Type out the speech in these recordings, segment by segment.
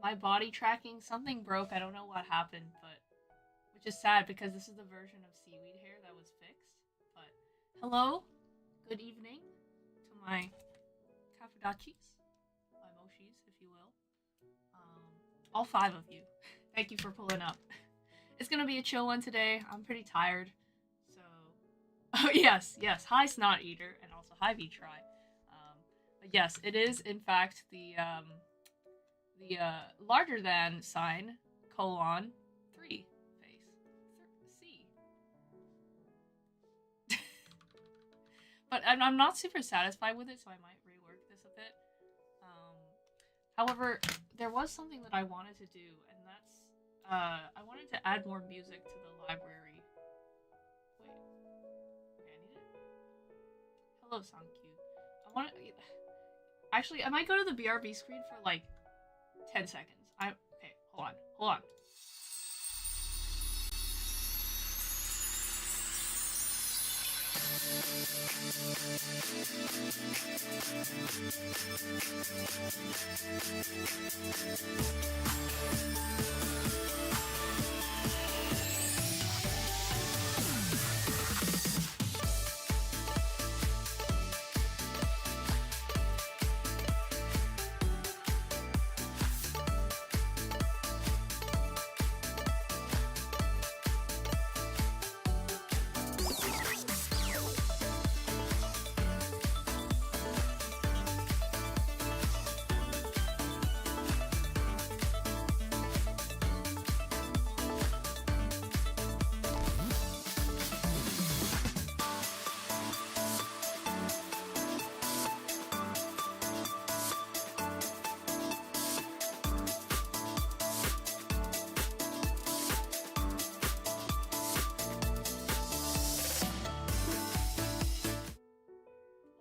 my body tracking, something broke. I don't know what happened, but which is sad because this is the version of seaweed hair that was fixed. But hello, good evening to my Cappudachis, my Moshis, if you will. All 5 of you. Thank you for pulling up. It's gonna be a chill one today. I'm pretty tired, so. Oh yes, yes. Hi, Snot Eater, and also hi, V-Try. But yes, it is in fact the larger than sign colon 3 face C. But I'm not super satisfied with it, so I might rework this a bit. However, there was something that I wanted to do, and that's I wanted to add more music to the library. Wait, okay, I need it. Hello, Sankyu. I want to. Actually, I might go to the BRB screen for like 10 seconds. Okay. Hold on.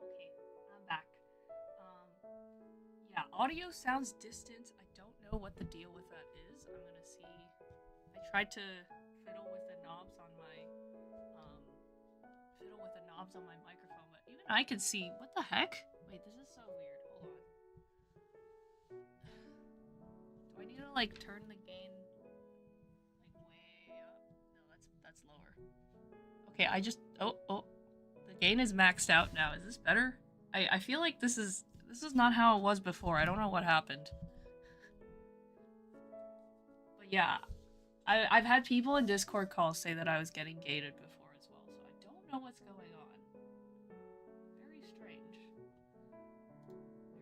Okay, I'm back. Yeah, audio sounds distant. I don't know what the deal with that is. I'm gonna see. I tried to fiddle with the knobs on my microphone, but even I could see. What the heck? Wait, this is so weird. Hold on. Do I need to like turn the gain like way up? No, that's lower. Okay, I just oh. The gain is maxed out now. Is this better? I feel like this is not how it was before. I don't know what happened. But yeah, I've had people in Discord calls say that I was getting gated before as well, so I don't know what's going on. Very strange.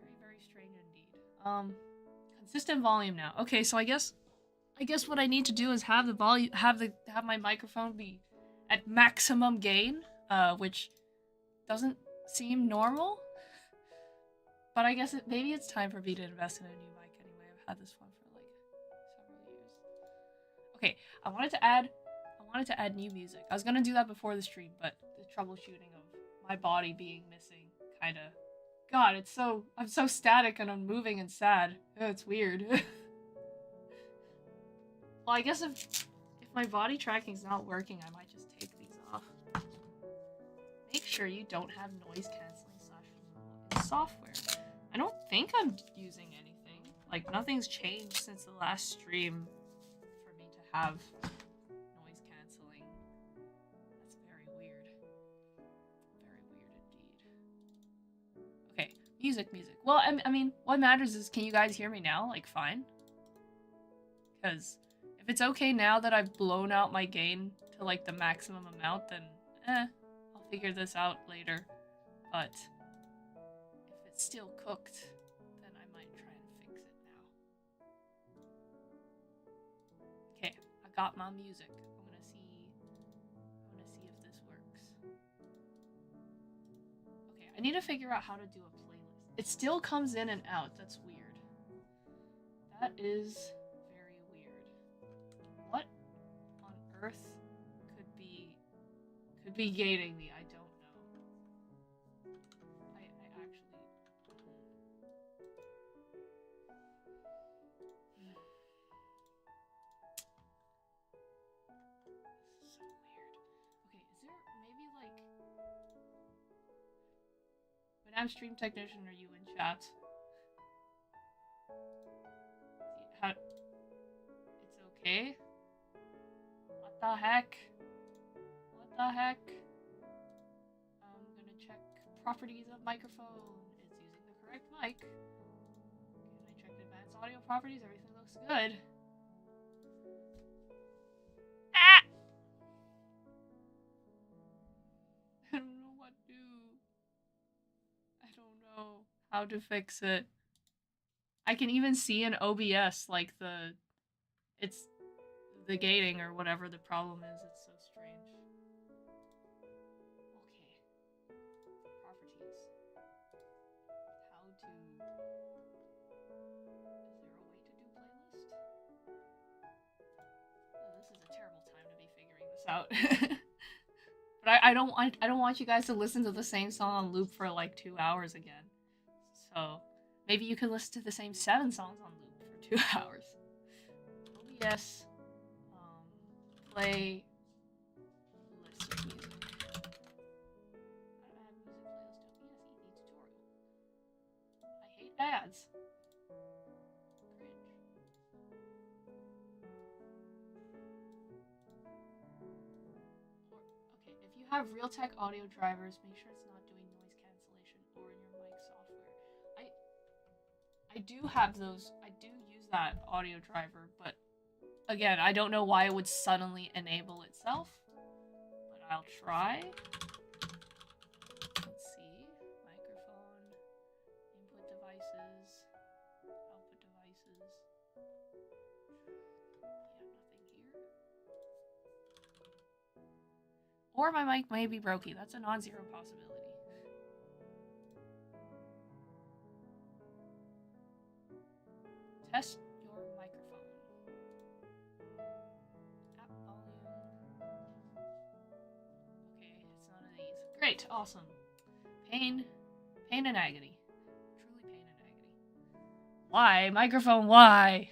Very, very strange indeed. Consistent volume now. Okay, so I guess what I need to do is have the volume have my microphone be at maximum gain, which doesn't seem normal. But I guess maybe it's time for me to invest in a new mic anyway. I've had this one for like several years. Okay, I wanted to add new music. I was gonna do that before the stream, but the troubleshooting of my body being missing kinda. God, I'm so static and unmoving and sad. It's weird. Well, I guess if my body tracking's not working, I might just take these off. Make sure you don't have noise canceling /removal in software. I don't think I'm using anything. Like, nothing's changed since the last stream for me to have noise canceling. That's very weird. Very weird indeed. Okay, music. Well, I mean, what matters is, can you guys hear me now? Like, fine? Because if it's okay now that I've blown out my gain to, like, the maximum amount, then, I'll figure this out later. But if it's still cooked, then I might try and fix it now. Okay, I got my music. I'm gonna see if this works. Okay, I need to figure out how to do a playlist. It still comes in and out. That's weird. That is very weird. What on earth could be gating me? I don't know. I actually. This is so weird. Okay, is there maybe like. When I'm stream technician, are you in chat? How... It's okay? What the heck? What the heck? I'm gonna check properties of microphone. It's using the correct mic. And I checked advanced audio properties. Everything looks good. Ah! I don't know what to do. I don't know how to fix it. I can even see in OBS, like, it's the gating or whatever the problem is. It's so strange. Okay. Properties. How to... Is there a way to do playlist? Oh, this is a terrible time to be figuring this out. But I don't want you guys to listen to the same song on loop for like 2 hours again. So maybe you can listen to the same 7 songs on loop for 2 hours. OBS, play list of music. How do I have music playlist to OBS ED tutorial? I hate ads. Cringe. Okay, if you have Realtek audio drivers, make sure it's not doing noise cancellation or in your mic software. I do have those. I do use that audio driver, but again, I don't know why it would suddenly enable itself. But I'll try. Let's see. Microphone, input devices, output devices. Yeah, nothing here. Or my mic may be broken. That's a non-zero possibility. Test your microphone. App volume. Okay, it's none of these. Great, awesome. Pain and agony. Truly pain and agony. Why? Microphone, why?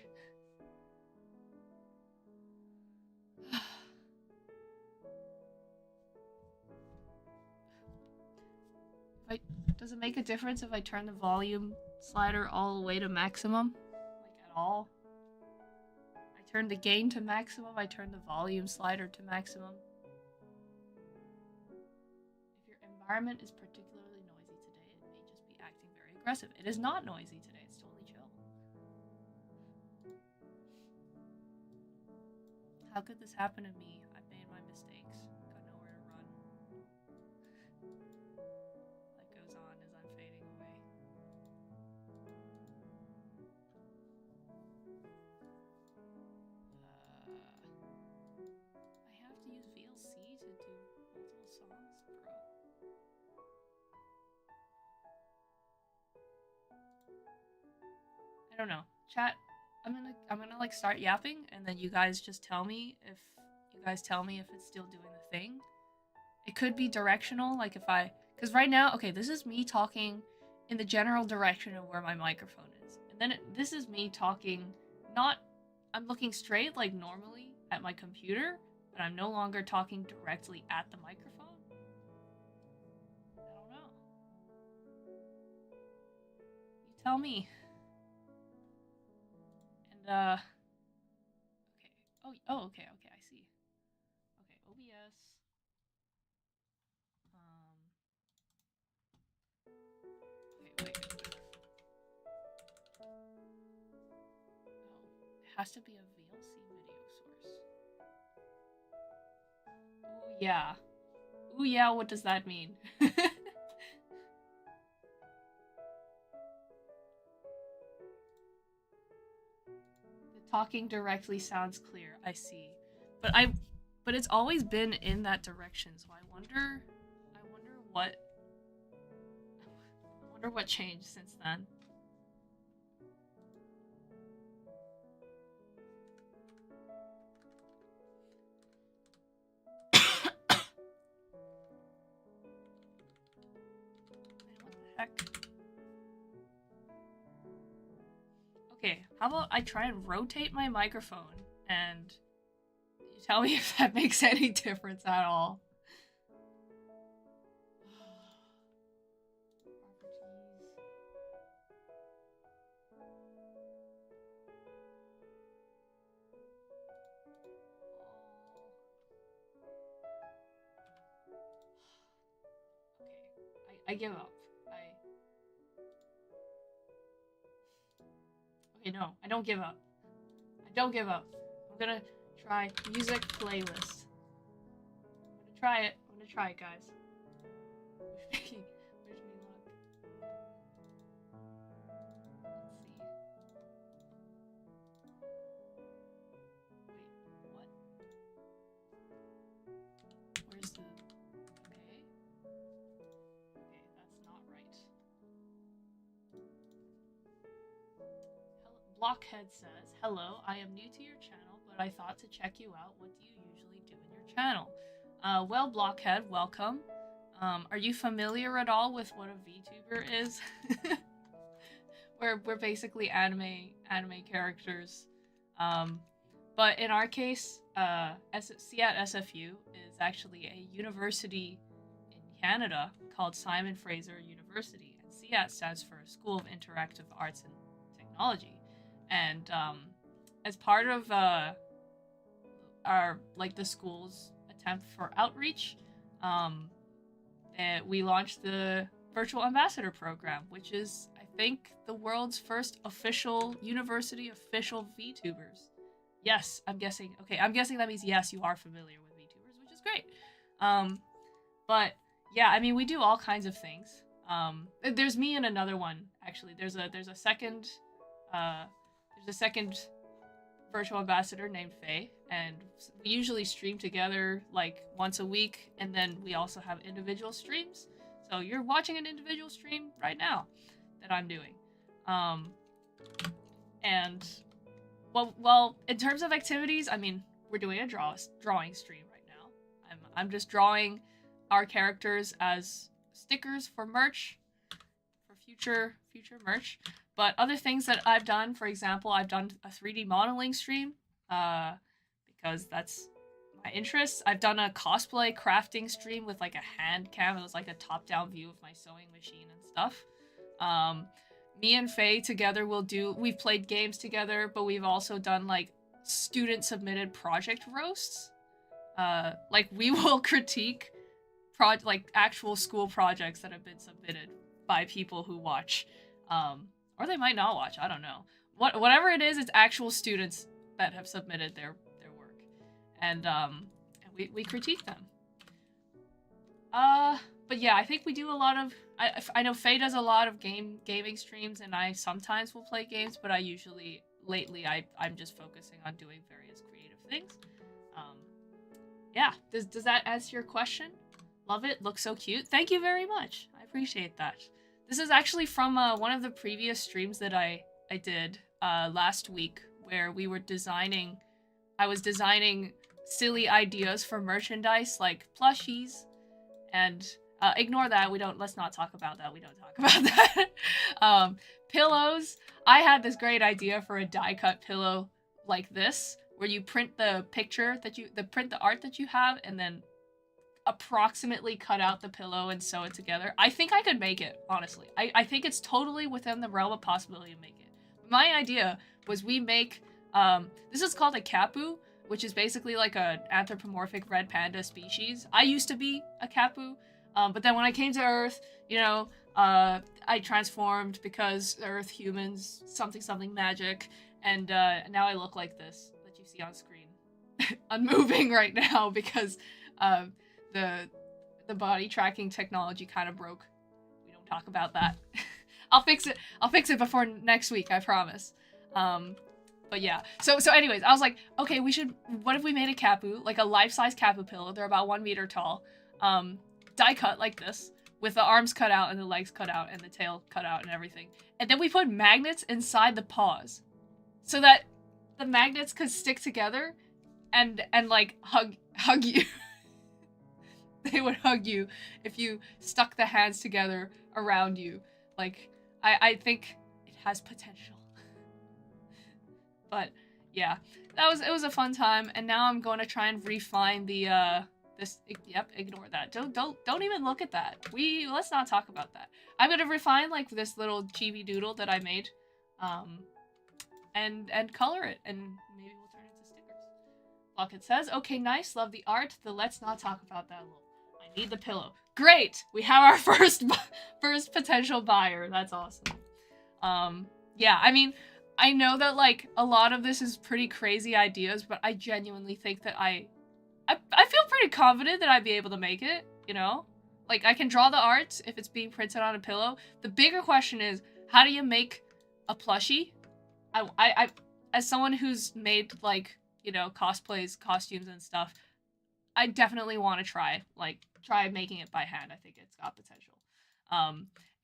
Does it make a difference if I turn the volume slider all the way to maximum? Like at all? I turn the gain to maximum, I turn the volume slider to maximum. If your environment is particularly noisy today, it may just be acting very aggressive. It is not noisy today, it's totally chill. How could this happen to me? I've made my mistakes. Got nowhere to run. Light goes on as I'm fading away. I have to use VLC to do multiple songs, bro. I don't know. Chat, I'm gonna like start yapping, and then you guys just tell me if it's still doing the thing. It could be directional, like if because right now, okay, this is me talking in the general direction of where my microphone is, and then this is me talking, I'm looking straight like normally at my computer, but I'm no longer talking directly at the microphone. I don't know. You tell me. And okay. Oh, okay, I see. Okay, OBS. Okay, wait. Oh, it has to be a VLC video source. Ooh, yeah. Ooh, yeah, what does that mean? Talking directly sounds clear. I see, but it's always been in that direction. So I wonder what changed since then. What the heck? Okay, how about I try and rotate my microphone and you tell me if that makes any difference at all. Properties. I give up. Okay, no, I don't give up. I don't give up. I'm gonna try music playlist. I'm gonna try it. I'm gonna try it, guys. Wish me luck. Let's see. Wait, what? Where's the... Okay. Okay, that's not right. Blockhead says, hello, I am new to your channel, but I thought to check you out. What do you usually do in your channel? Well, Blockhead, welcome. Are you familiar at all with what a VTuber is? We're basically anime characters. But in our case, SEAT SFU is actually a university in Canada called Simon Fraser University, and SEAT stands for School of Interactive Arts and Technology. And as part of our the school's attempt for outreach, we launched the Virtual Ambassador program, which is, I think, the world's first official university official VTubers. Yes, I'm guessing. Okay, I'm guessing that means yes, you are familiar with VTubers, which is great. But yeah, I mean, we do all kinds of things. There's me and another one actually. There's a second virtual ambassador named Faye, and we usually stream together like once a week, and then we also have individual streams. So you're watching an individual stream right now that I'm doing. And well, in terms of activities, I mean, we're doing a drawing stream right now. I'm just drawing our characters as stickers for merch, for future merch. But other things that I've done, for example, I've done a 3D modeling stream, because that's my interest. I've done a cosplay crafting stream with like a hand cam. It was like a top-down view of my sewing machine and stuff. Me and Faye together we've played games together, but we've also done like student-submitted project roasts. Like we will critique actual school projects that have been submitted by people who watch. Or they might not watch, I don't know. Whatever it is, it's actual students that have submitted their work. And we critique them. But yeah, I think we do a lot of... I know Faye does a lot of gaming streams, and I sometimes will play games, but lately I'm just focusing on doing various creative things. Yeah, does that answer your question? Love it, looks so cute. Thank you very much, I appreciate that. This is actually from one of the previous streams that I did last week, where we were I was designing silly ideas for merchandise like plushies, and ignore that. Let's not talk about that. We don't talk about that. Pillows. I had this great idea for a die cut pillow like this, where you print the art that you have, and then approximately cut out the pillow and sew it together. I think I could make it, honestly. I think it's totally within the realm of possibility to make it. My idea was we make, this is called a kapu, which is basically like an anthropomorphic red panda species. I used to be a kapu, but then when I came to Earth, I transformed because Earth, humans, something magic, and now I look like this that you see on screen. Unmoving right now because the body tracking technology kind of broke. We don't talk about that. I'll fix it before next week, I promise. But yeah. So anyways, I was like, okay, what if we made a kapu, like a life-size kapu pillow? They're about 1 meter tall. Die cut like this, with the arms cut out and the legs cut out and the tail cut out and everything. And then we put magnets inside the paws, so that the magnets could stick together and like hug you. They would hug you if you stuck the hands together around you. Like, I think it has potential. But yeah, it was a fun time, and now I'm going to try and refine the ignore that. Don't even look at that. Let's not talk about that. I'm going to refine like this little chibi doodle that I made, and color it, and maybe we'll turn it into stickers. Lockett says, okay, nice, love the art. Let's not talk about that. I Need the pillow. Great! We have our first potential buyer. That's awesome. Yeah, I mean, I know that, like, a lot of this is pretty crazy ideas, but I genuinely think that I feel pretty confident that I'd be able to make it, you know? Like, I can draw the art if it's being printed on a pillow. The bigger question is, how do you make a plushie? I as someone who's made, like, you know, cosplays, costumes, and stuff, I definitely want to try making it by hand. I think it's got potential.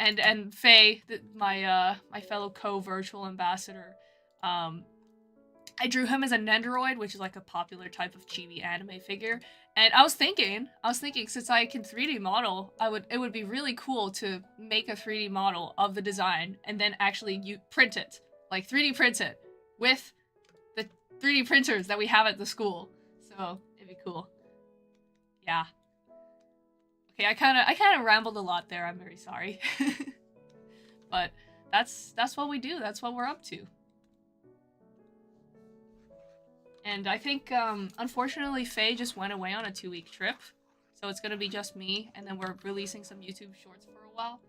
And Faye, my fellow co-virtual ambassador, I drew him as a Nendoroid, which is like a popular type of chibi anime figure. And I was thinking, since I can 3D model, it would be really cool to make a 3D model of the design and then actually print it, like 3D print it with the 3D printers that we have at the school. So it'd be cool. Yeah. Okay, I kind of rambled a lot there. I'm very sorry. But that's what we do. That's what we're up to. And I think, unfortunately, Faye just went away on a 2-week trip. So it's gonna be just me, and then we're releasing some YouTube shorts for a while.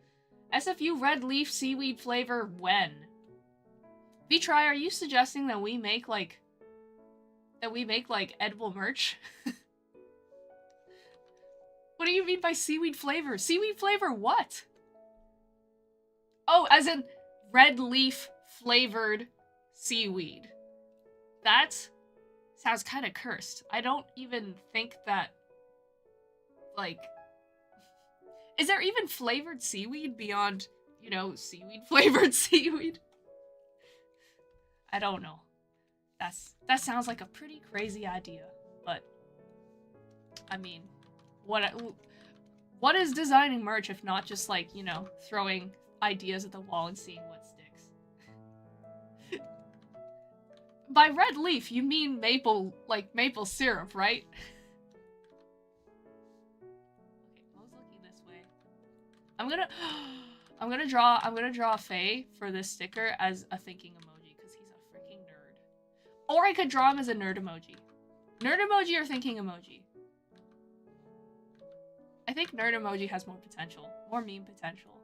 SFU red leaf seaweed flavor when? V-Try, are you suggesting that we make, like, edible merch? What do you mean by seaweed flavor? Seaweed flavor what? Oh, as in red leaf flavored seaweed. That sounds kind of cursed. I don't even think that, like, is there even flavored seaweed beyond, you know, seaweed flavored seaweed? I don't know. That sounds like a pretty crazy idea, but I mean, what is designing merch if not just, like, you know, throwing ideas at the wall and seeing what sticks? By red leaf, you mean maple syrup, right? Okay, Mo's looking this way. I'm gonna draw Faye for this sticker as a thinking emoji because he's a freaking nerd. Or I could draw him as a nerd emoji. Nerd emoji or thinking emoji? I think nerd emoji has more potential. More meme potential.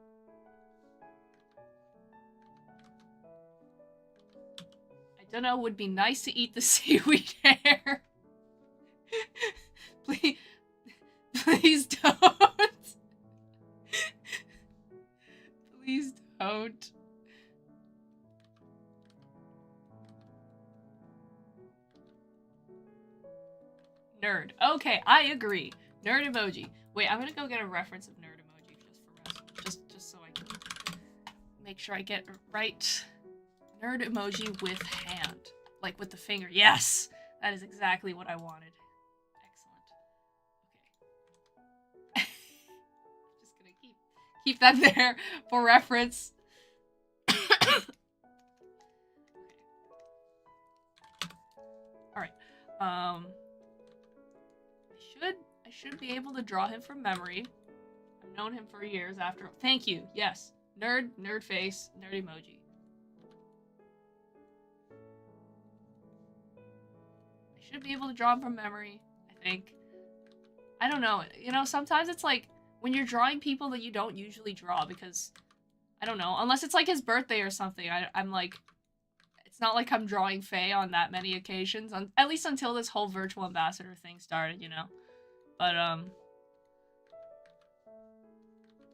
I don't know, would be nice to eat the seaweed hair. Please don't. Please don't. Nerd. Okay, I agree. Nerd emoji. Wait, I'm gonna go get a reference of nerd emoji just so I can make sure I get it right. Nerd emoji with hand. Like with the finger. Yes! That is exactly what I wanted. Excellent. Okay. Just gonna keep that there for reference. Okay. Alright. I should be able to draw him from memory. I've known him for years after. Thank you. Yes. Nerd face, nerd emoji. I should be able to draw him from memory, I think. I don't know. You know, sometimes it's like when you're drawing people that you don't usually draw because, I don't know, unless it's like his birthday or something, I'm like, it's not like I'm drawing Faye on that many occasions, at least until this whole virtual ambassador thing started, you know? But,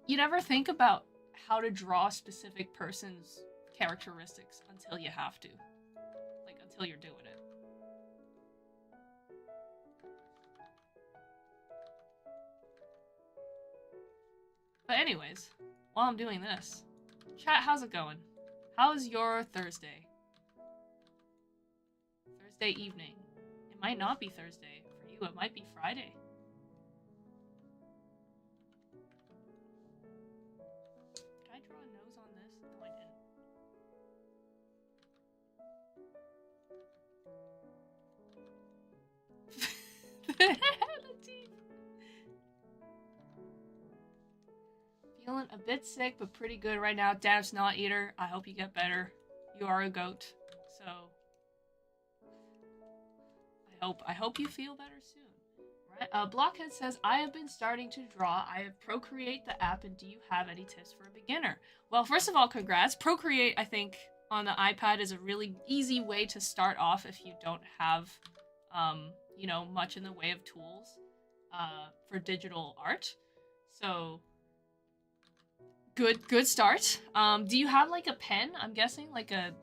you never think about how to draw a specific person's characteristics until you have to. Like, until you're doing it. But anyways, while I'm doing this, chat, how's it going? How's your Thursday? Thursday evening. It might not be Thursday. For you, it might be Friday. Did I draw a nose on this? No, I didn't. The teeth. Feeling a bit sick, but pretty good right now. Damn snot eater. I hope you get better. You are a goat, so I hope you feel better soon. Blockhead says, I have been starting to draw. I have Procreate the app, and do you have any tips for a beginner? Well, first of all, congrats. Procreate, I think, on the iPad is a really easy way to start off if you don't have, you know, much in the way of tools for digital art. So, good start. Do you have like a pen? I'm guessing like an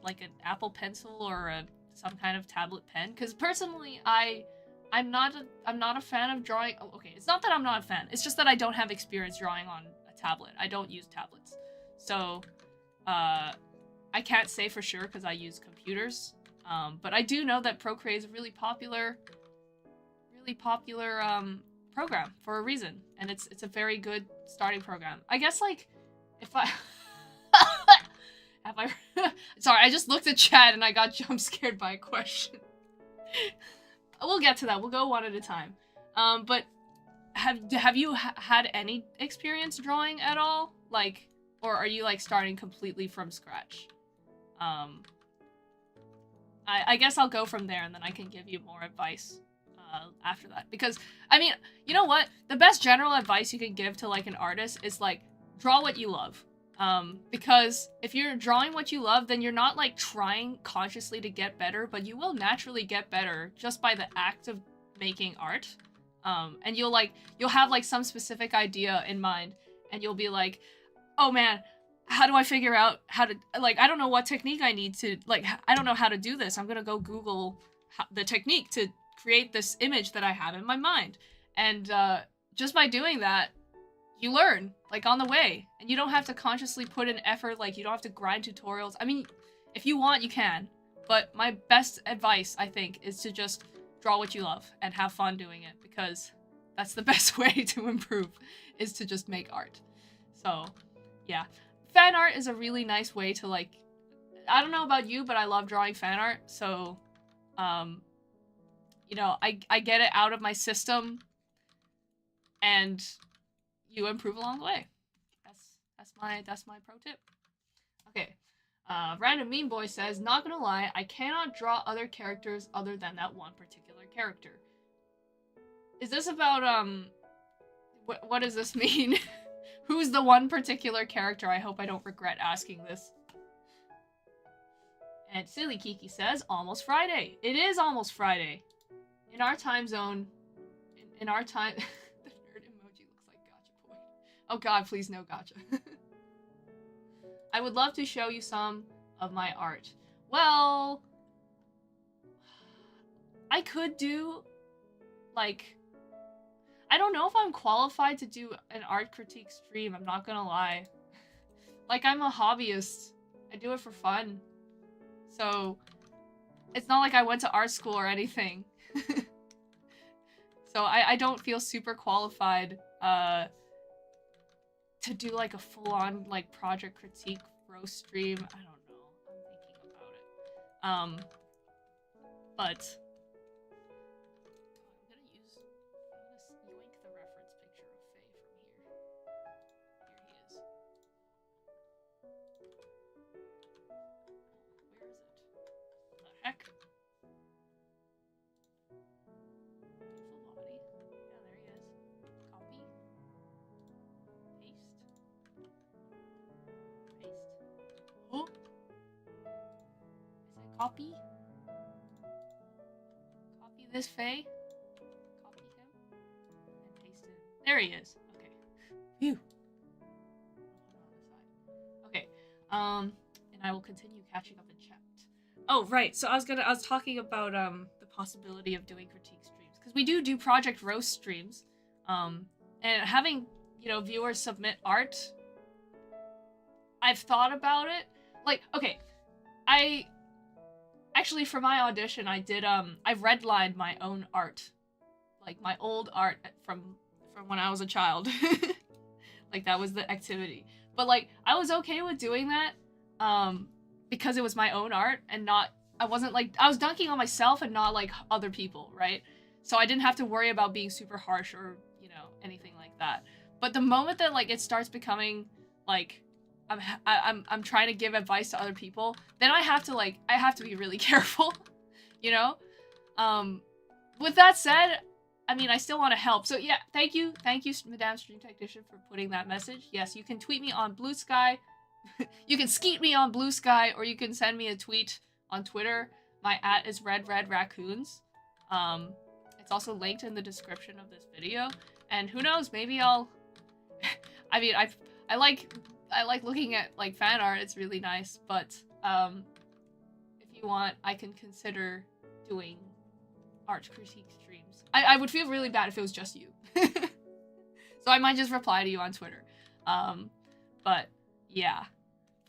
Apple Pencil or some kind of tablet pen. Because personally, I'm not a fan of drawing. Oh, okay, it's not that I'm not a fan. It's just that I don't have experience drawing on a tablet. I don't use tablets, so I can't say for sure because I use computers. But I do know that Procreate is a really popular program for a reason, and it's a very good starting program. I guess like if I have I sorry, I just looked at chat and I got jump scared by a question. We'll get to that. We'll go one at a time. But have you had any experience drawing at all? Like, or are you like starting completely from scratch? I guess I'll go from there and then I can give you more advice after that. Because, I mean, you know what? The best general advice you can give to like an artist is like, draw what you love. Because if you're drawing what you love, then you're not like trying consciously to get better, but you will naturally get better just by the act of making art. And you'll have like some specific idea in mind and you'll be like, oh man, how do I figure out how to, like, I don't know what technique I need to, like, I don't know how to do this. I'm gonna go Google the technique to create this image that I have in my mind. And just by doing that, you learn, like, on the way. And you don't have to consciously put in effort, like, you don't have to grind tutorials. I mean, if you want, you can. But my best advice, I think, is to just draw what you love and have fun doing it. Because that's the best way to improve, is to just make art. So, yeah. Fan art is a really nice way to, like... I don't know about you, but I love drawing fan art. So, you know, I get it out of my system. And... you improve along the way. That's my pro tip. Okay. Random Meme Boy says, not gonna lie, I cannot draw other characters other than that one particular character. Is this about, what does this mean? Who's the one particular character? I hope I don't regret asking this. And Silly Kiki says, almost Friday. It is almost Friday. In our time zone, in our time... Oh god, please no gotcha. I would love to show you some of my art. Well, I could do, like, I don't know if I'm qualified to do an art critique stream, I'm not gonna lie. Like, I'm a hobbyist. I do it for fun. So, it's not like I went to art school or anything. So, I don't feel super qualified, to do like a full-on like project critique roast stream. I don't know. I'm thinking about it. But I'm gonna yoink the reference picture of Faye from here. Here he is. Where is it? What the heck? Beautiful body. Yeah, there he is. Copy. Paste. Oh! I said copy. Copy this Faye. Copy him. And paste it. There he is. Okay. Phew. Okay. And I will continue catching up in chat. Oh, right. So I was talking about the possibility of doing critique streams, because we do project roast streams. And having, you know, viewers submit art, I've thought about it. Like, okay, I actually, for my audition, I did, I redlined my own art. Like, my old art from when I was a child. Like, that was the activity. But, like, I was okay with doing that, because it was my own art, and not, I wasn't, like, I was dunking on myself and not, like, other people, right? So I didn't have to worry about being super harsh or, you know, anything like that. But the moment that, like, it starts becoming, like, I'm trying to give advice to other people, then I have to be really careful, you know? With that said, I mean, I still want to help. So yeah, thank you, Madame Stream Technician, for putting that message. Yes, you can tweet me on Bluesky. You can skeet me on Bluesky, or you can send me a tweet on Twitter. My @ is redraccoons. It's also linked in the description of this video. And who knows, maybe I'll... I mean, I like looking at, like, fan art. It's really nice. But, if you want, I can consider doing art critique streams. I would feel really bad if it was just you. So I might just reply to you on Twitter. But, yeah.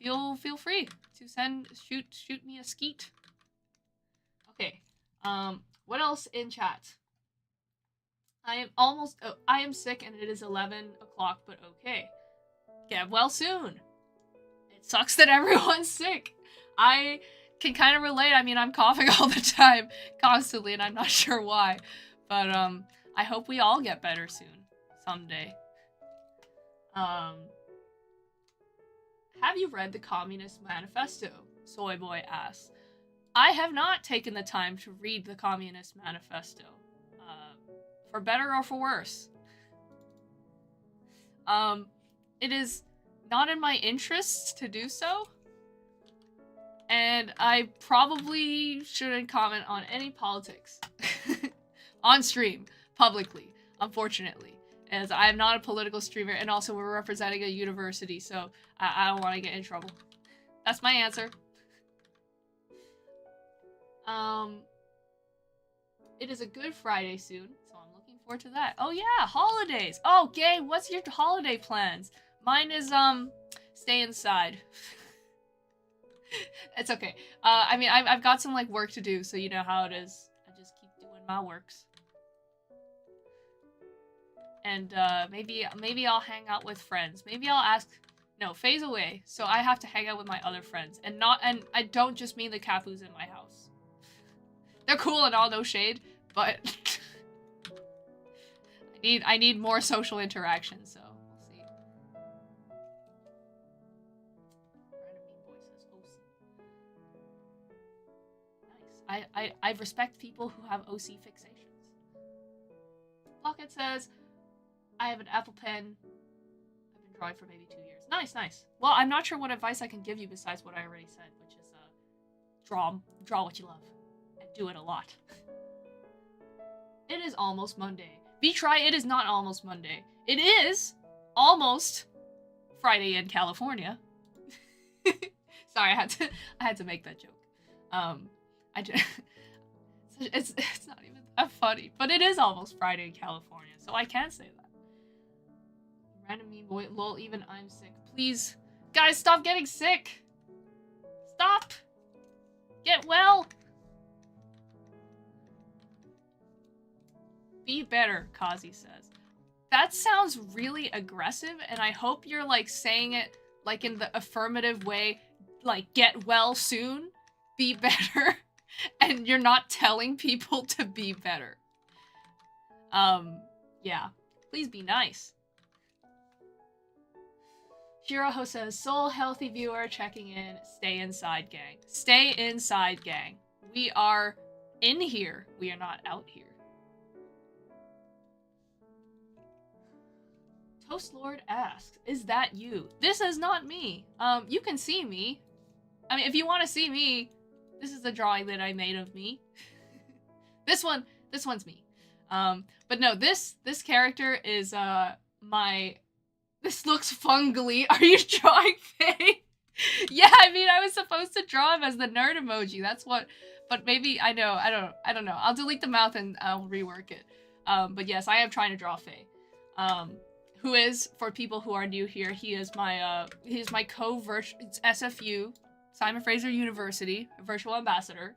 Feel free to shoot me a skeet. Okay. What else in chat? I am sick and it is 11 o'clock, but okay. Get well soon. It sucks that everyone's sick. I can kind of relate. I mean, I'm coughing all the time, constantly, and I'm not sure why. But, I hope we all get better soon. Someday. Have you read the Communist Manifesto? Soy Boy asks. I have not taken the time to read the Communist Manifesto. For better or for worse. It is not in my interests to do so. And I probably shouldn't comment on any politics. On stream. Publicly. Unfortunately. As I am not a political streamer, and also we're representing a university, so I don't want to get in trouble. That's my answer. It is a Good Friday soon, so I'm looking forward to that. Oh yeah, holidays! Oh, Gay, what's your holiday plans? Mine is, stay inside. It's okay. I mean, I've got some, like, work to do, so you know how it is. I just keep doing my works. And, maybe I'll hang out with friends. Maybe I'll ask... No, Faye's away, so I have to hang out with my other friends. And I don't just mean the Capus in my house. They're cool and all, no shade, but... I need more social interaction, so we'll see. Nice. I respect people who have OC fixations. Pocket says, I have an Apple Pen. I've been drawing for maybe 2 years. Nice, nice. Well, I'm not sure what advice I can give you besides what I already said, which is, draw what you love. And do it a lot. It is almost Monday. It is not almost Monday. It is almost Friday in California. Sorry, I had to make that joke. It's not even that funny, but it is almost Friday in California, so I can say that. Random meme boy, lol, even I'm sick. Please, guys, stop getting sick. Stop. Get well. Be better, Kazi says. That sounds really aggressive, and I hope you're, like, saying it, like, in the affirmative way, like, get well soon, be better, and you're not telling people to be better. Yeah. Please be nice. Shiraho says, Soul Healthy Viewer checking in, stay inside, gang. Stay inside, gang. We are in here. We are not out here. Toast Lord asks, is that you? This is not me. You can see me. I mean, if you want to see me, this is the drawing that I made of me. This one's me. But no, this character is, this looks fungally. Are you drawing Faye? Yeah, I mean, I was supposed to draw him as the nerd emoji. That's what, but maybe, I don't know. I'll delete the mouth and I'll rework it. But yes, I am trying to draw Faye. Who is, for people who are new here, he is my co-virtual, it's SFU, Simon Fraser University, virtual ambassador,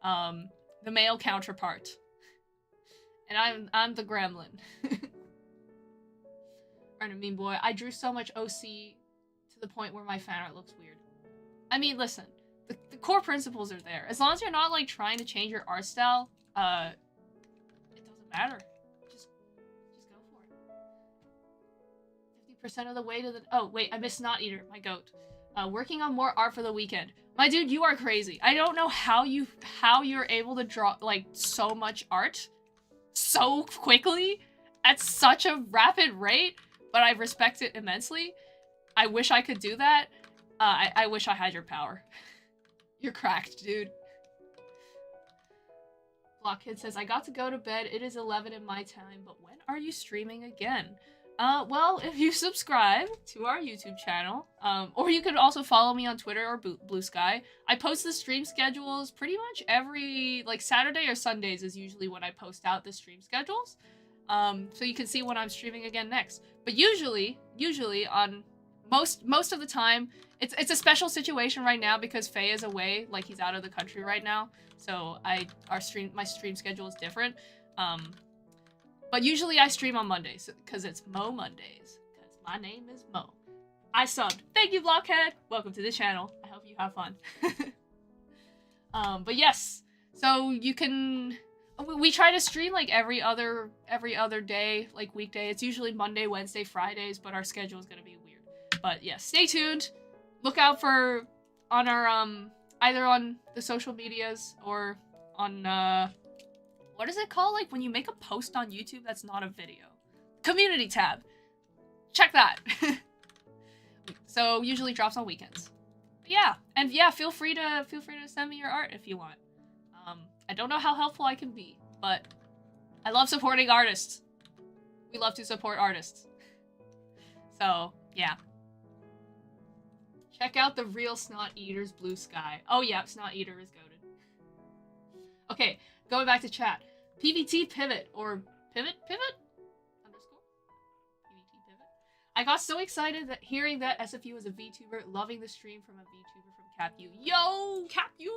the male counterpart. And I'm the gremlin. Random meme boy, I drew so much OC to the point where my fan art looks weird. I mean, listen, the core principles are there. As long as you're not, like, trying to change your art style, it doesn't matter. Just go for it. 50% of the way to the... Oh, wait, I missed Not Eater, my goat. Working on more art for the weekend. My dude, you are crazy. I don't know how you're able to draw, like, so much art so quickly at such a rapid rate, but I respect it immensely. I wish I could do that. I wish I had your power. You're cracked, dude. Blockhead says, I got to go to bed. It is 11 in my time, but when are you streaming again? Well, if you subscribe to our YouTube channel, or you could also follow me on Twitter or Bluesky. I post the stream schedules pretty much every, like, Saturday or Sundays is usually when I post out the stream schedules. So you can see when I'm streaming again next. But usually on most of the time, it's a special situation right now because Faye is away, like he's out of the country right now. So my stream schedule is different. But usually I stream on Mondays because it's Mo Mondays. Because my name is Mo. I subbed. Thank you, Blockhead. Welcome to the channel. I hope you have fun. But yes, so you can. We try to stream like every other day, like weekday. It's usually Monday, Wednesday, Fridays, but our schedule is gonna be weird. But yeah, stay tuned. Look out for on our either on the social medias or on what is it called? Like when you make a post on YouTube that's not a video. Community tab. Check that. So usually drops on weekends. But yeah, and yeah, feel free to send me your art if you want. I don't know how helpful I can be, but I love supporting artists. We love to support artists. So, yeah. Check out the real Snot Eater's Bluesky. Oh yeah, Snot Eater is goated. Okay, going back to chat. PVT pivot, or pivot? Underscore? PVT pivot. I got so excited that hearing that SFU was a VTuber, loving the stream from a VTuber from CapU. Yo! CapU!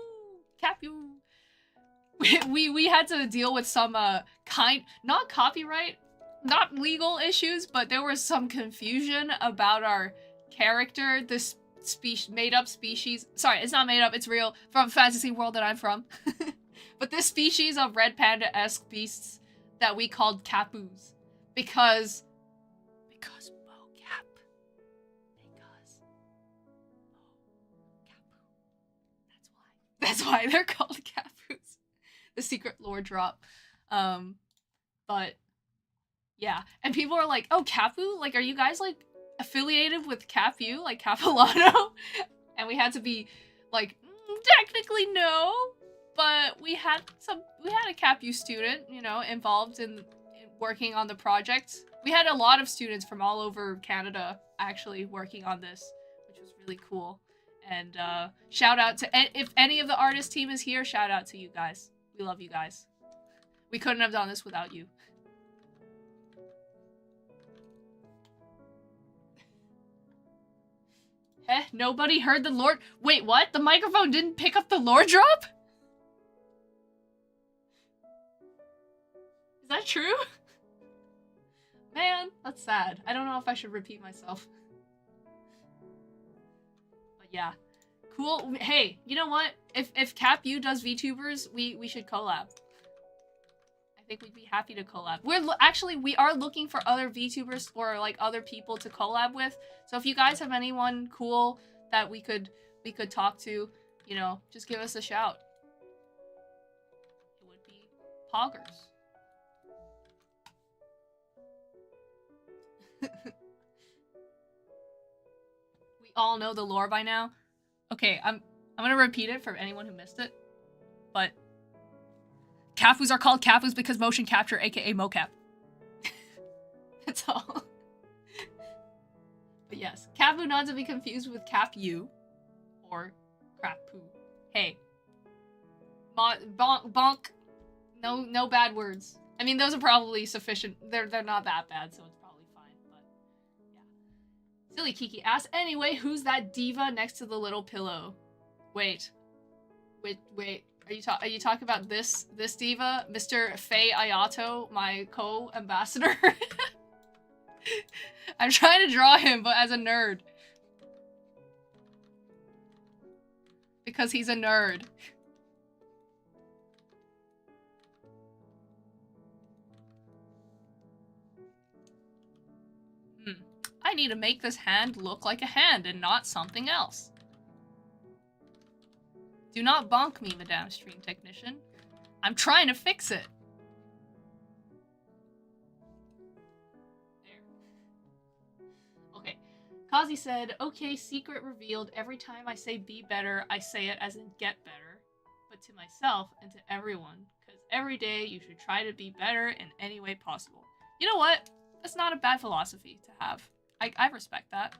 We had to deal with some not copyright, not legal issues, but there was some confusion about our character, this made up species. Sorry, it's not made up, it's real, from fantasy world that I'm from. But this species of red panda-esque beasts that we called Capus. Because mocap. Because Mo Capu. That's why they're called Capus. The secret lore drop. But yeah. And people are like, oh, Capu? Like, are you guys like affiliated with Capu? Like Capilano? And we had to be like, technically no. But we had a CapU student, you know, involved in working on the project. We had a lot of students from all over Canada actually working on this, which was really cool. And shout out to, if any of the artist team is here, shout out to you guys. We love you guys. We couldn't have done this without you. Nobody heard the lore. Wait, what? The microphone didn't pick up the lore drop? Is that true? Man, that's sad. I don't know if I should repeat myself. But yeah. Cool. Hey, you know what? If CapU does VTubers, we should collab. I think we'd be happy to collab. We are looking for other VTubers or like other people to collab with. So if you guys have anyone cool that we could talk to, you know, just give us a shout. It would be poggers. We all know the lore by now. Okay, I'm gonna repeat it for anyone who missed it. But Capus are called Capus because motion capture, aka mocap. That's all. But yes, Capu not to be confused with CapU or Crapu. Hey. Bonk. No bad words. I mean, those are probably sufficient. They're not that bad, so it's probably fine. But yeah. Silly Kiki asks, anyway, who's that diva next to the little pillow? Wait. Are you talking about this diva, Mr. Faye Ayato, my co-ambassador? I'm trying to draw him, but as a nerd. Because he's a nerd. I need to make this hand look like a hand and not something else. Do not bonk me, Madame Stream Technician. I'm trying to fix it. Kazi said, okay, secret revealed. Every time I say be better, I say it as in get better, but to myself and to everyone, because every day you should try to be better in any way possible. You know what? That's not a bad philosophy to have. I respect that.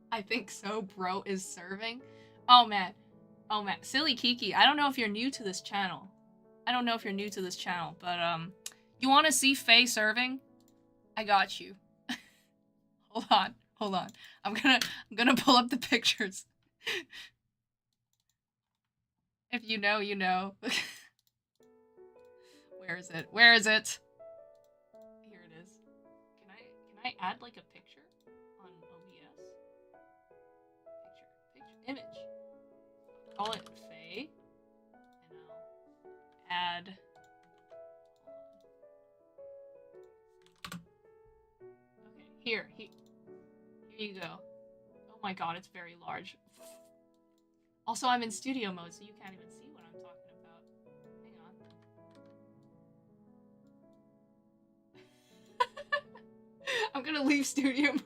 I think so, bro is serving. Oh man. Oh man. Silly Kiki, I don't know if you're new to this channel. But you wanna see Faye serving? I got you. Hold on. I'm gonna pull up the pictures. If you know, you know. Where is it? Here it is. Can I add like a picture on OBS? Picture, image. Call it Faye, and I'll add. Okay, here you go. Oh my god, it's very large. Also, I'm in studio mode, so you can't even see what I'm talking about. Hang on. I'm gonna leave studio mode.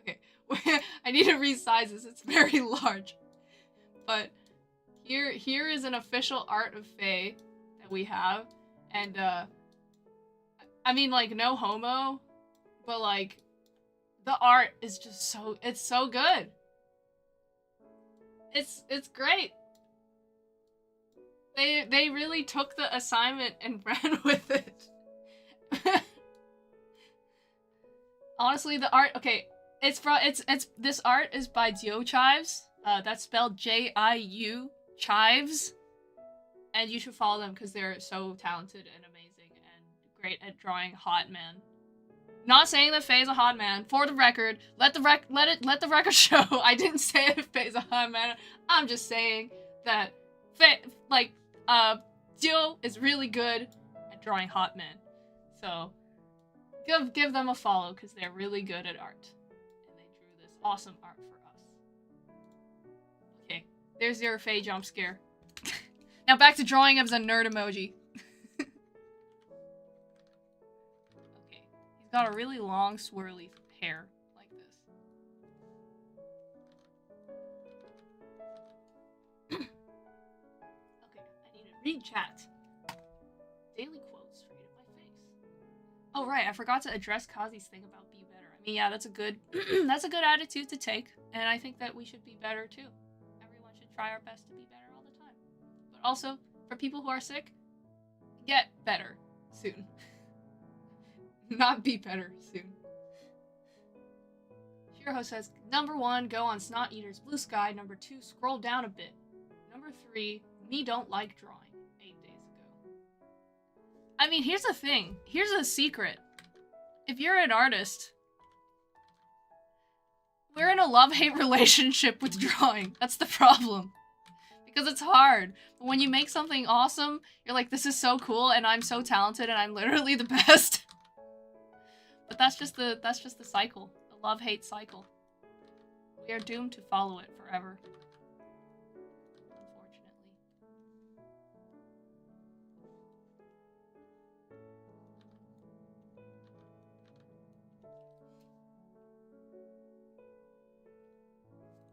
Okay, I need to resize this. It's very large. But here is an official art of Faye that we have, and I mean, like, no homo, but like the art is just it's so good. It's great. They really took the assignment and ran with it. Honestly, the art, okay, this art is by Dio Chives. That's spelled J-I-U Chives. And you should follow them because they're so talented and amazing and great at drawing hot men. Not saying that Faye's a hot man. For the record, let the record show. I didn't say if Faye's a hot man. I'm just saying that Faye, like, Dio is really good at drawing hot men. So give them a follow because they're really good at art. And they drew this awesome art for us. Okay, there's your Faye jump scare. Now back to drawing as a nerd emoji. Got a really long, swirly hair like this. Okay, I need to read chat. Daily quotes straight at my face. Oh right, I forgot to address Kazi's thing about be better. I mean, yeah, that's a good that's a good attitude to take, and I think that we should be better too. Everyone should try our best to be better all the time. But also, for people who are sick, get better soon. Not be better soon. Shiraho says, number 1, go on Snot Eater's Bluesky. Number 2, scroll down a bit. Number 3, me don't like drawing. 8 days ago. I mean, here's the thing. Here's a secret. If you're an artist, we're in a love-hate relationship with drawing. That's the problem. Because it's hard. But when you make something awesome, you're like, this is so cool, and I'm so talented, and I'm literally the best. But that's just the cycle. The love-hate cycle. We are doomed to follow it forever. Unfortunately.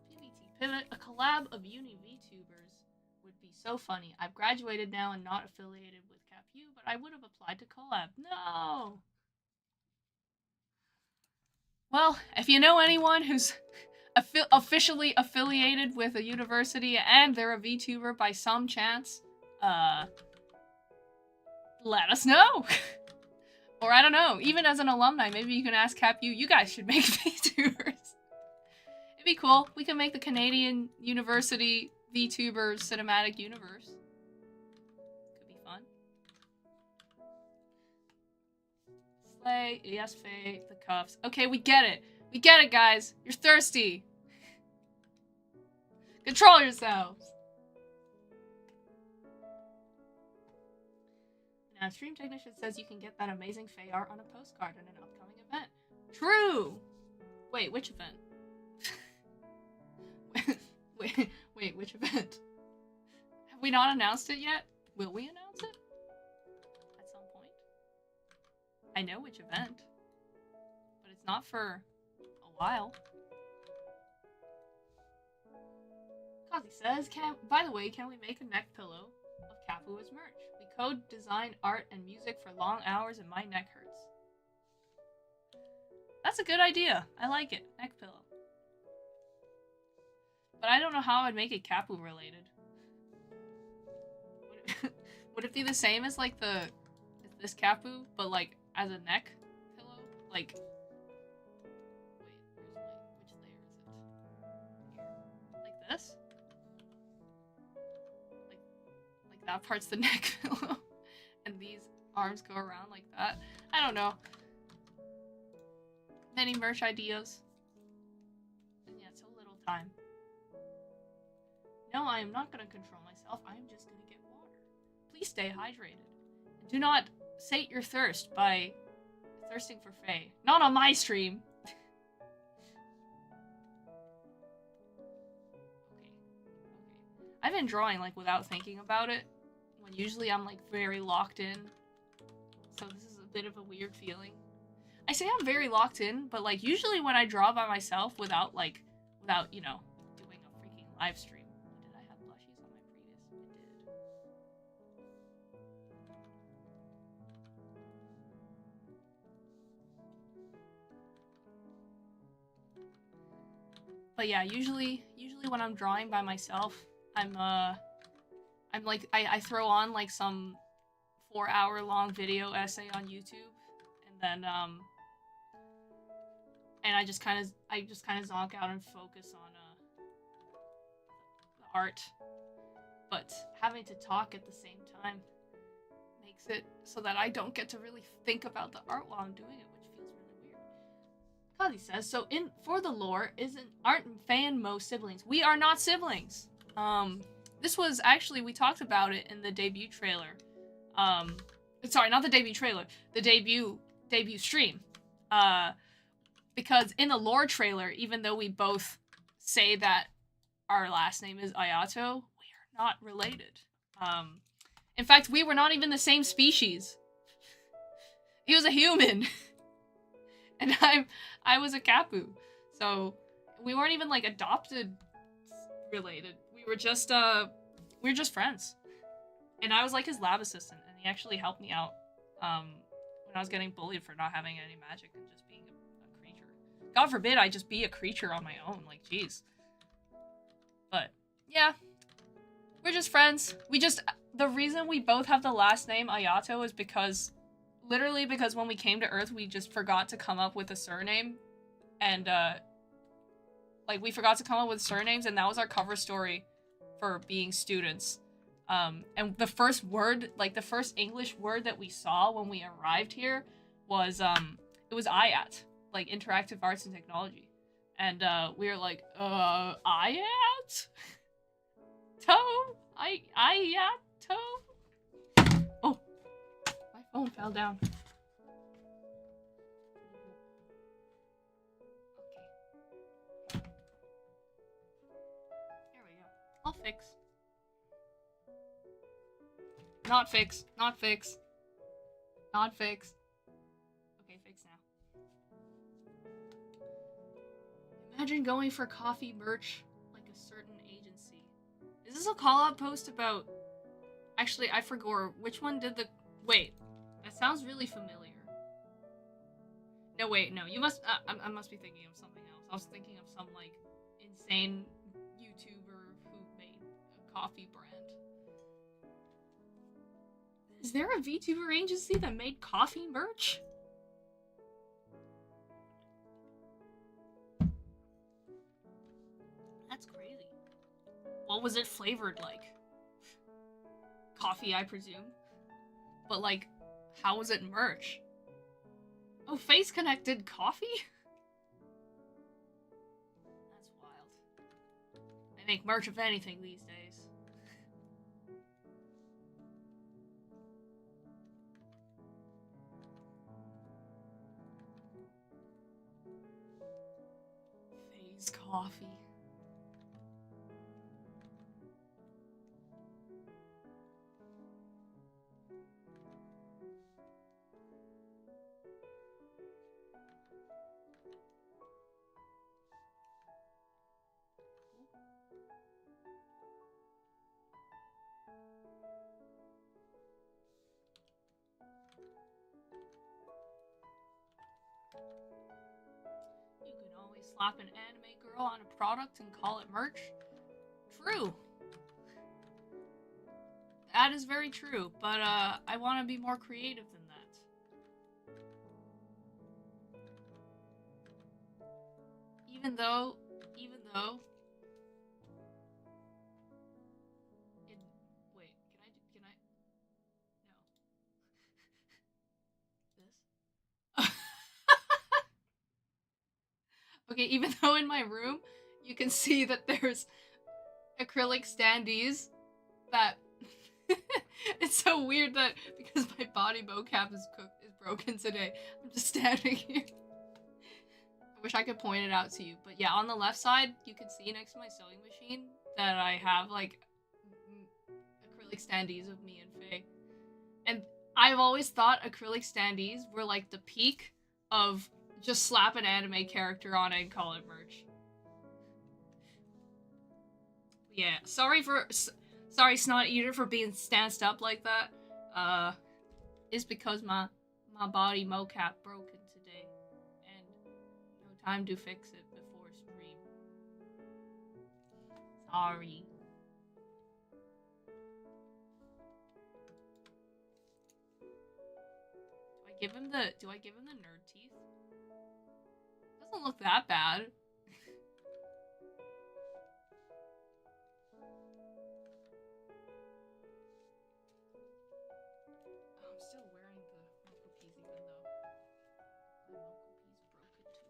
PVT Pivot, a collab of uni VTubers would be so funny. I've graduated now and not affiliated with CapU, but I would have applied to collab. No! Well, if you know anyone who's officially affiliated with a university and they're a VTuber by some chance, let us know. Or I don't know, even as an alumni, maybe you can ask CapU, you guys should make VTubers. It'd be cool. We can make the Canadian University VTuber cinematic universe. Could be fun. Slay, yes, Faye, the cuffs. Okay, we get it. We get it, guys. You're thirsty. Control yourselves. Now, Stream Technician says you can get that amazing Faye art on a postcard in an upcoming event. True! Wait, which event? wait, which event? Have we not announced it yet? Will we announce it? At some point? I know which event. But it's not for a while. Kazi says, by the way, can we make a neck pillow of Cappu as merch? We code, design, art, and music for long hours and my neck hurts. That's a good idea. I like it. Neck pillow. But I don't know how I'd make it Cappu related. Would it be the same as like this Cappu, but like as a neck pillow? Like, wait, which layer is it? Here. Like this? Like that part's the neck pillow, and these arms go around like that. I don't know. Many merch ideas. And yet so little time. No, I am not going to control myself. I am just going to get water. Please stay hydrated. And do not sate your thirst by thirsting for Faye. Not on my stream. Okay. I've been drawing like without thinking about it. When usually I'm like very locked in. So this is a bit of a weird feeling. I say I'm very locked in, but like usually when I draw by myself without you know, doing a freaking live stream. Did I have blushies on my previous? I did. But yeah, usually when I'm drawing by myself, I'm like I throw on like some 4-hour-long video essay on YouTube, and then and I just kind of zonk out and focus on the art. But having to talk at the same time makes it so that I don't get to really think about the art while I'm doing it, which feels really weird. Kazi says, so for the lore, aren't Faye and Mo siblings? We are not siblings. This was actually, we talked about it in the debut trailer. Sorry, not the debut trailer. The debut stream. Because in the lore trailer, even though we both say that our last name is Ayato, we are not related. In fact, we were not even the same species. He was a human. And I was a Cappu. So we weren't even like adopted related. We were just friends. And I was like his lab assistant, and he actually helped me out when I was getting bullied for not having any magic and just being a creature. God forbid I just be a creature on my own, like jeez. But yeah, we're just friends. The reason we both have the last name Ayato is literally because when we came to Earth, we just forgot to come up with a surname, and like we forgot to come up with surnames, and that was our cover story for being students. And the first word, like the first English word that we saw when we arrived here was it was IAT, like Interactive Arts and Technology. And we were like, IAT? IAT? Oh, my phone fell down. Okay. There we go. I'll fix. Not fix. Not fix. Not fix. Okay, fix now. Imagine going for coffee merch like a certain agency. Is this a call-out post about... Actually, I forgot which one did the... Wait, that sounds really familiar. No, wait, no, you must... I must be thinking of something else. I was thinking of some, like, insane YouTuber who made a coffee brand. Is there a VTuber agency that made coffee merch? That's crazy. What was it flavored like? Coffee, I presume. But like, how was it merch? Oh, face connected coffee? That's wild. They make merch of anything these days. iced coffee. You can always slap an anime girl on a product and call it merch. True. That is very true, but I want to be more creative than that. Even though wait, can I no. This? Okay, even though in my room you can see that there's acrylic standees that it's so weird that because my body mocap is broken today, I'm just standing here. I wish I could point it out to you, but yeah, on the left side you can see next to my sewing machine that I have like acrylic standees of me and Faye. And I've always thought acrylic standees were like the peak of just slap an anime character on it and call it merch. Yeah, sorry Snot Eater for being stanced up like that. It's because my body mocap broken today, and no time to fix it before stream. Sorry. Do I give him the nerd teeth? Doesn't look that bad. I'm still wearing the Moco Piece even though my Moco Piece broken today.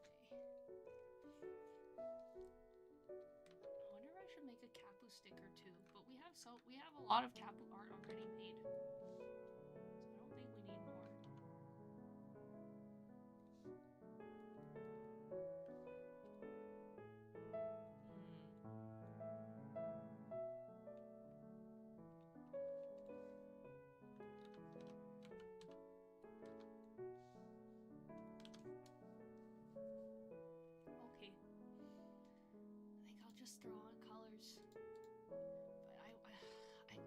I wonder if I should make a Cappu sticker too, but we have a lot of Cappu art already made. So I don't think we need more. Okay. I think I'll just throw on colors. But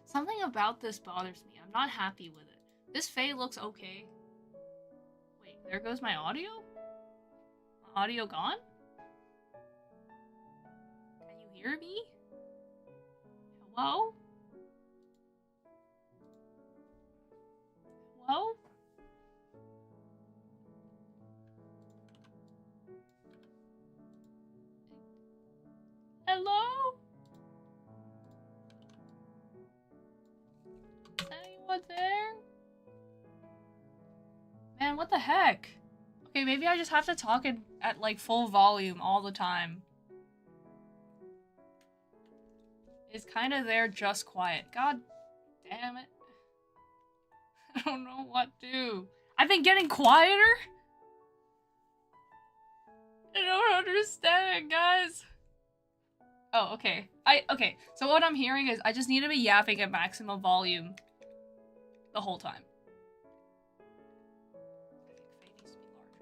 something about this bothers me. I'm not happy with it. This Faye looks okay. Wait, there goes my audio? My audio gone? Can you hear me? Hello? Hello? Hello? Is anyone there? Man, what the heck? Okay, maybe I just have to talk at like full volume all the time. It's kind of there just quiet. God damn it. I don't know what to do. I've been getting quieter? I don't understand, guys. Oh, okay. Okay, so what I'm hearing is I just need to be yapping at maximum volume the whole time. I think Faye needs to be larger.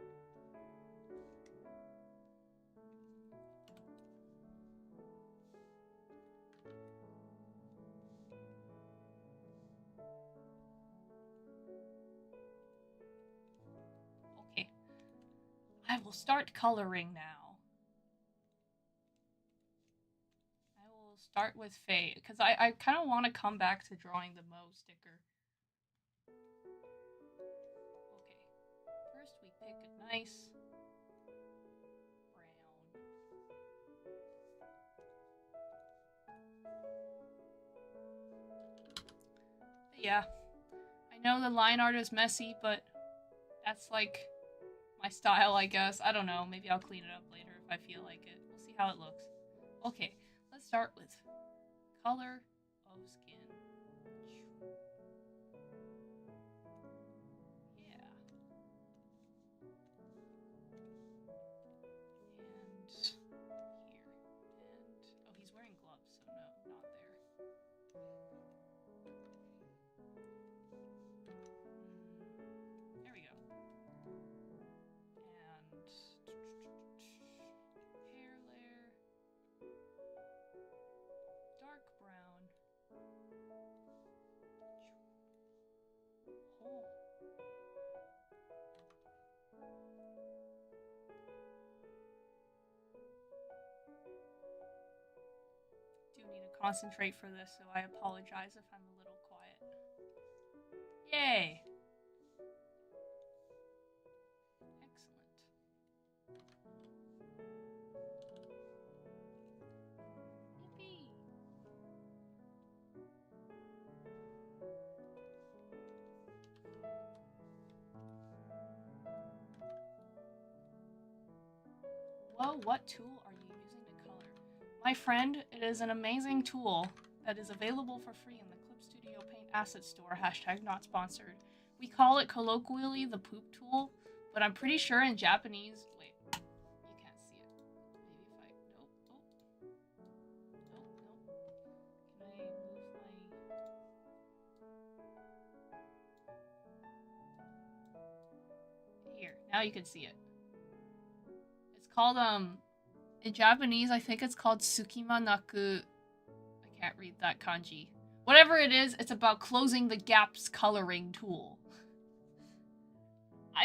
Okay. I will start coloring now. Start with Faye, because I kind of want to come back to drawing the Mo sticker. Okay, first we pick a nice brown. But yeah, I know the line art is messy, but that's like my style, I guess. I don't know, maybe I'll clean it up later if I feel like it. We'll see how it looks. Okay, let's start with color of skin. Yeah. And concentrate for this, so I apologize if I'm a little quiet. Yay! Excellent. Yippee! Whoa, what tool are you using to color? My friend, it is an amazing tool that is available for free in the Clip Studio Paint Asset Store, hashtag not sponsored. We call it colloquially the poop tool, but I'm pretty sure in Japanese, wait, you can't see it. Maybe if I, nope, Can I move my... Here, now you can see it. It's called, in Japanese, I think it's called Tsukima Naku. I can't read that kanji. Whatever it is, it's about closing the gaps coloring tool.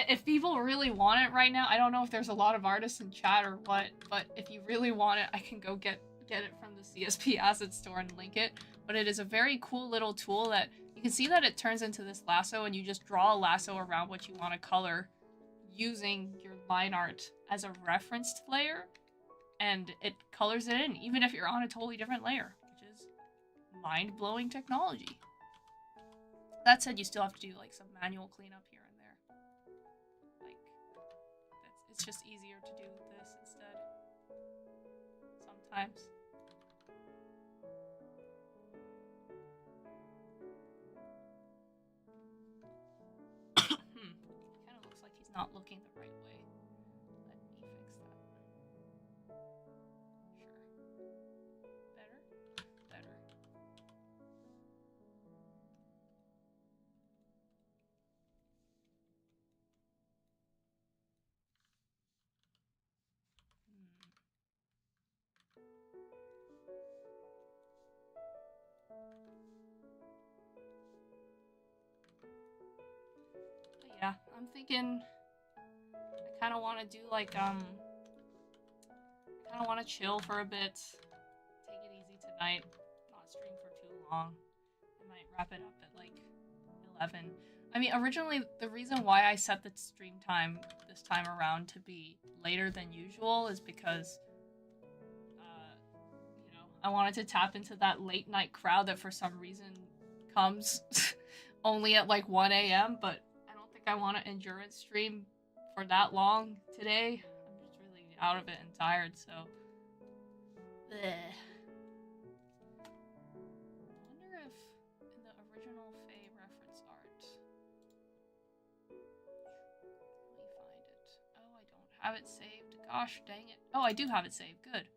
If people really want it right now, I don't know if there's a lot of artists in chat or what, but if you really want it, I can go get it from the CSP Asset Store and link it. But it is a very cool little tool that you can see that it turns into this lasso, and you just draw a lasso around what you want to color using your line art as a referenced layer, and it colors it in, even if you're on a totally different layer, which is mind-blowing technology. That said, you still have to do like some manual cleanup here and there. Like, it's just easier to do this instead. Sometimes. Kind of looks like he's not looking the right way. Let me fix that. Sure. Better? Better. But yeah, I'm thinking I kind of want to do like, I kind of want to chill for a bit. Take it easy tonight. Not stream for too long. I might wrap it up at like 11. I mean, originally, the reason why I set the stream time this time around to be later than usual is because, you know, I wanted to tap into that late night crowd that for some reason comes only at like 1 a.m., but I don't think I want to endurance stream for that long today. I'm just really out of it and tired, so... Bleh. I wonder if in the original Faye reference art... Let me find it. Oh, I don't have it saved. Gosh, dang it. Oh, I do have it saved. Good.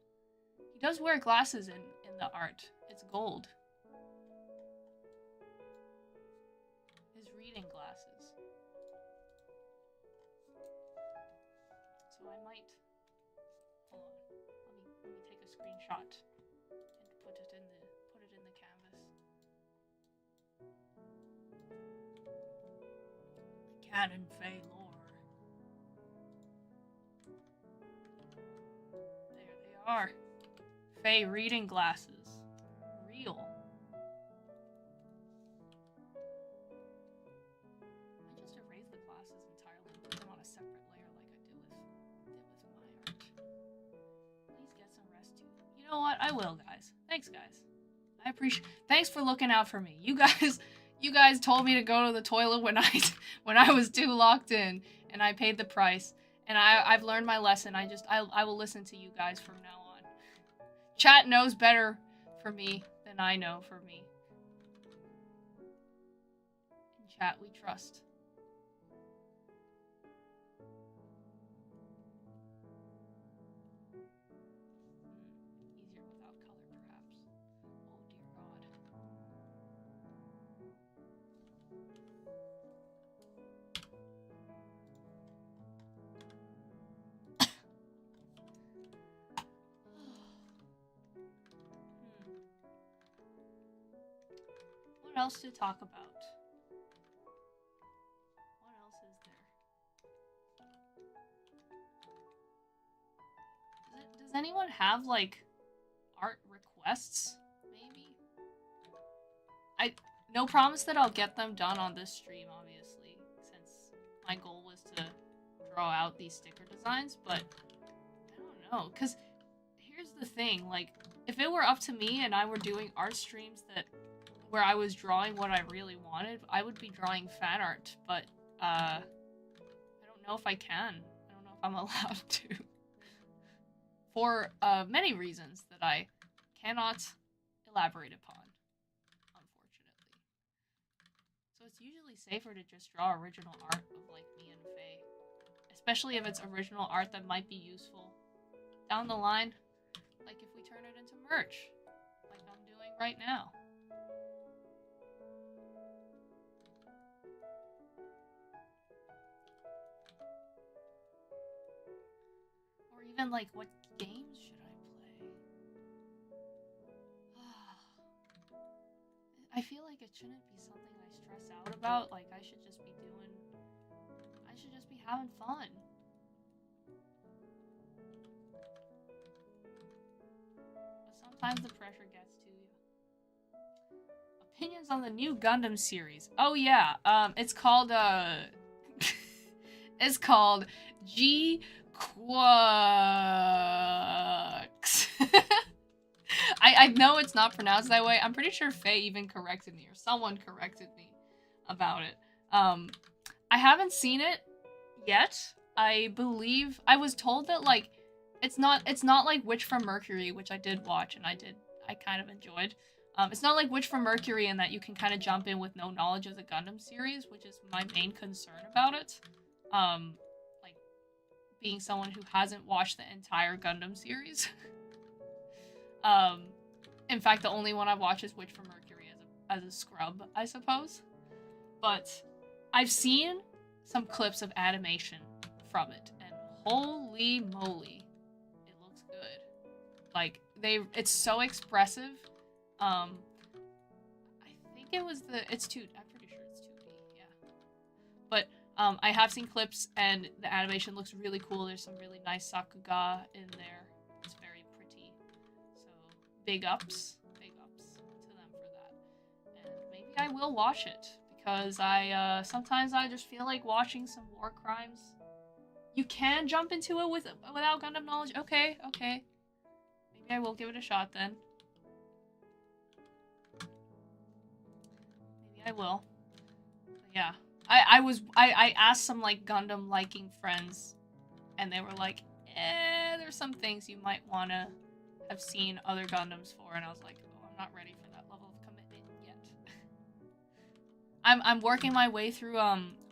He does wear glasses in the art. It's gold. His reading glasses. So I might... Hold on. Let me take a screenshot and put it in the canvas. The canon Faye lore. There they are. Faye reading glasses. Real. I just erased the glasses entirely and put them on a separate layer like I did with my art. Please get some rest too. You know what? I will, guys. Thanks, guys. I appreciate. Thanks for looking out for me. You guys told me to go to the toilet when I was too locked in, and I paid the price. And I've learned my lesson. I will listen to you guys from now on. Chat knows better for me than I know for me. In chat, we trust. Easier without color, perhaps. Oh, dear God. What else to talk about? What else is there? Does anyone have, like, art requests, maybe? no promise that I'll get them done on this stream, obviously, since my goal was to draw out these sticker designs, but I don't know, because here's the thing, like, if it were up to me and I were doing art streams where I was drawing what I really wanted, I would be drawing fan art, but, I don't know if I can. I don't know if I'm allowed to. For, many reasons that I cannot elaborate upon, unfortunately. So it's usually safer to just draw original art of, like, me and Faye. Especially if it's original art that might be useful down the line. Like if we turn it into merch. Like I'm doing right now. Or even like, what games should I play? I feel like it shouldn't be something I stress out about. Like I should just be having fun. But sometimes the pressure gets to you. Opinions on the new Gundam series. Oh yeah, it's called it's called G Quux. I know it's not pronounced that way. I'm pretty sure Faye even corrected me, or someone corrected me about it. I haven't seen it yet. I believe I was told that like it's not like Witch from Mercury, which I did watch and I kind of enjoyed. It's not like Witch from Mercury in that you can kind of jump in with no knowledge of the Gundam series, which is my main concern about it. Like being someone who hasn't watched the entire Gundam series. In fact, the only one I've watched is Witch from Mercury as a scrub, I suppose. But I've seen some clips of animation from it, and holy moly, it looks good. Like it's so expressive. I think it was I'm pretty sure it's 2D, yeah. But I have seen clips, and the animation looks really cool. There's some really nice sakuga in there. It's very pretty. So big ups to them for that. And maybe I will watch it. Because sometimes I just feel like watching some war crimes. You can jump into it without Gundam knowledge? Okay. Maybe I will give it a shot then. Maybe I will. But yeah. I asked some, like, Gundam liking friends, and they were like, there's some things you might want to have seen other Gundams for, and I was like, oh, I'm not ready for that level of commitment yet. I'm working my way through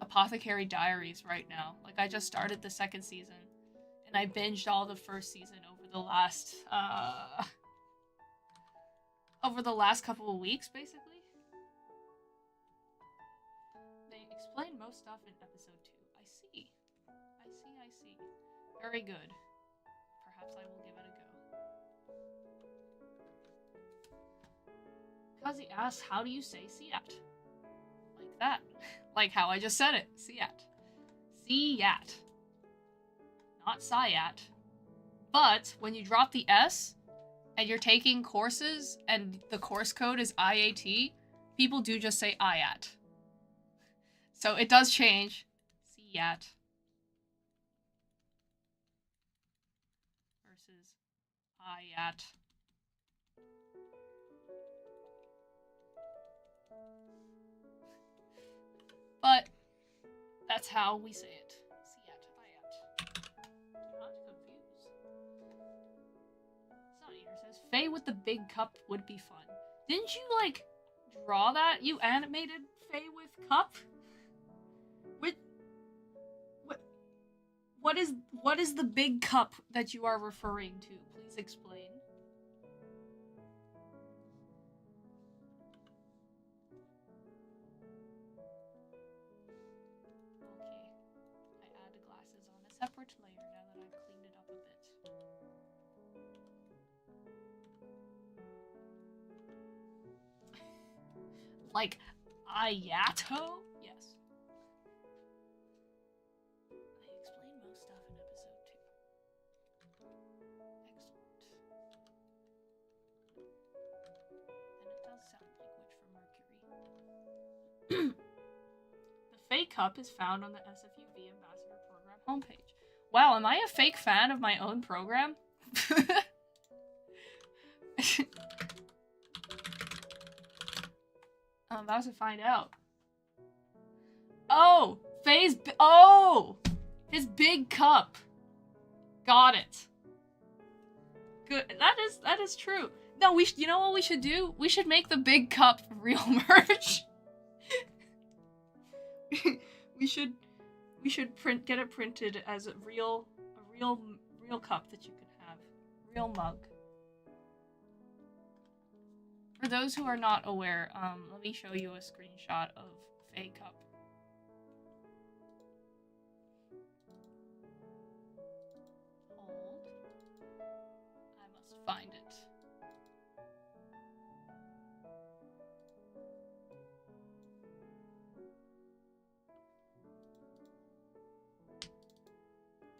Apothecary Diaries right now. Like I just started the second season, and I binged all the first season over the last couple of weeks, basically. They explain most stuff in episode 2. I see. Very good. Perhaps I will give it a go. Kazi asks, how do you say Siat? Like that. Like how I just said it. Siat. Siat. Not Sayat. But when you drop the S and you're taking courses and the course code is IAT, people do just say IAT. So it does change. Siat. Versus IAT. But that's how we say it. Siat, Ayat. Do not confuse. Sun Eater says, Faye with the big cup would be fun. Didn't you, like, draw that? You animated Faye with cup? What is the big cup that you are referring to? Please explain. Okay. I add glasses on a separate layer now that I've cleaned it up a bit. Like, Ayato? Yes. I explained most stuff in episode 2. Excellent. And it does sound like Witch from Mercury. cup is found on the SFU vAmbassador program homepage. Wow, am I a fake fan of my own program? I'm about to find out. Oh! Oh! His big cup. Got it. Good. That is true. No, you know what we should do? We should make the big cup real merch. we should get it printed as a real cup that you can have. Real mug. For those who are not aware, let me show you a screenshot of Faye cup. Hold. I must find it.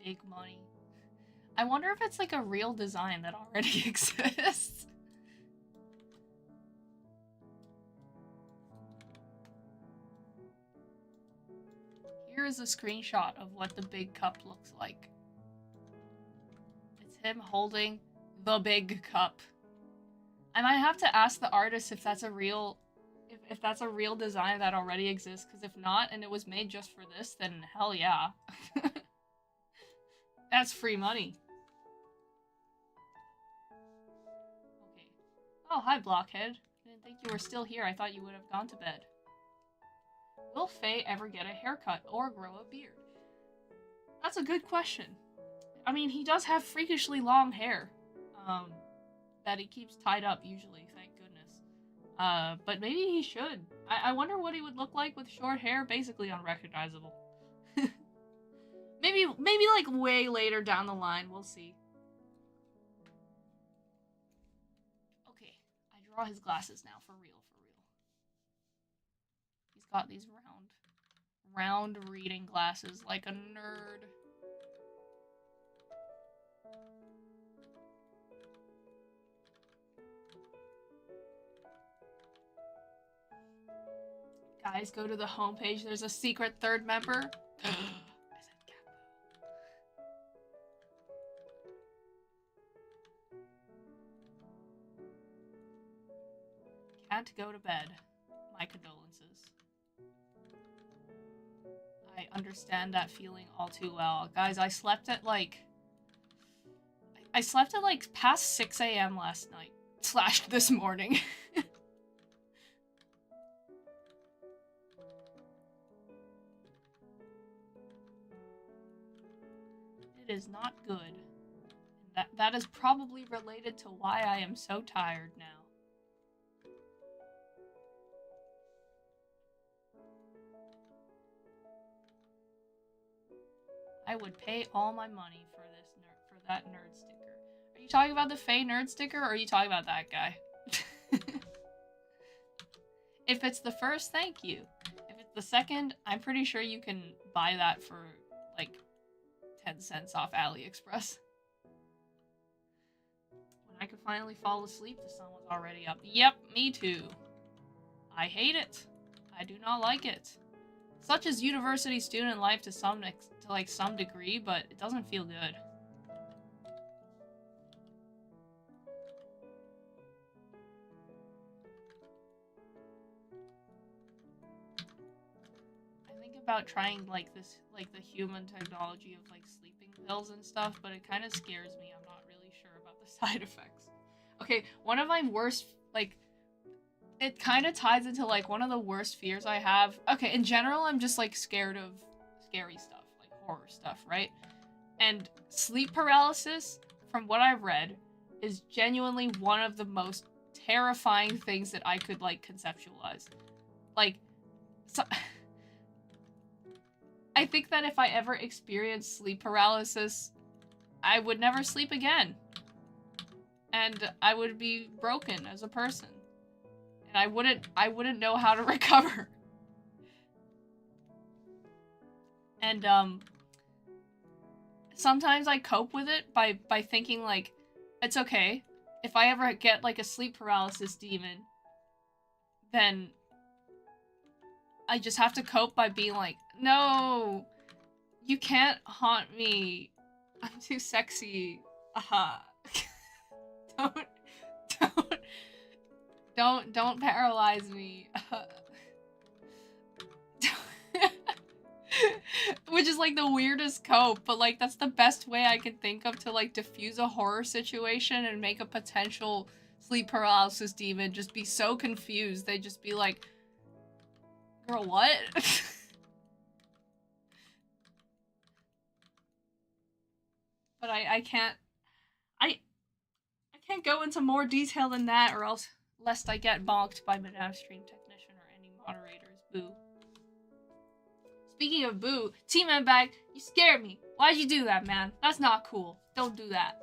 Big money. I wonder if it's like a real design that already exists. Here is a screenshot of what the big cup looks like. It's him holding the big cup. I might have to ask the artist if that's a real if that's a real design that already exists, because if not and it was made just for this, then hell yeah. That's free money. Okay. Oh, hi, Blockhead. Didn't think you were still here. I thought you would have gone to bed. Will Faye ever get a haircut or grow a beard? That's a good question. I mean, he does have freakishly long hair. That he keeps tied up usually, thank goodness. But maybe he should. I wonder what he would look like with short hair, basically unrecognizable. Maybe like way later down the line, we'll see. Okay, I draw his glasses now, for real. He's got these round reading glasses like a nerd. Guys, go to the homepage. There's a secret third member. Can't go to bed. My condolences. I understand that feeling all too well. Guys, I slept at like past 6 a.m. last night. / this morning. It is not good. That is probably related to why I am so tired now. I would pay all my money for that nerd sticker. Are you talking about the Faye nerd sticker, or are you talking about that guy? If it's the first, thank you. If it's the second, I'm pretty sure you can buy that for like 10 cents off AliExpress. When I could finally fall asleep, the sun was already up. Yep, me too. I hate it. I do not like it. Such is university student life to some degree, but it doesn't feel good. I think about trying the human technology of like sleeping pills and stuff, but it kind of scares me. I'm not really sure about the side effects. Okay, one of my worst it kind of ties into like one of the worst fears I have. Okay, in general, I'm just like scared of scary stuff, like horror stuff, right? And sleep paralysis, from what I've read, is genuinely one of the most terrifying things that I could like conceptualize. Like, so I think that if I ever experienced sleep paralysis, I would never sleep again. And I would be broken as a person. And I wouldn't know how to recover. And sometimes I cope with it by thinking like, it's okay. If I ever get like a sleep paralysis demon, then I just have to cope by being like, no, you can't haunt me. I'm too sexy. Aha. Don't paralyze me. Which is like the weirdest cope, but like that's the best way I can think of to like diffuse a horror situation and make a potential sleep paralysis demon just be so confused they just be like, girl, what? But I can't go into more detail than that, or else lest I get bonked by Madame Stream Technician or any moderators. Boo. Speaking of boo, T-Man Bag, you scared me. Why'd you do that, man? That's not cool. Don't do that.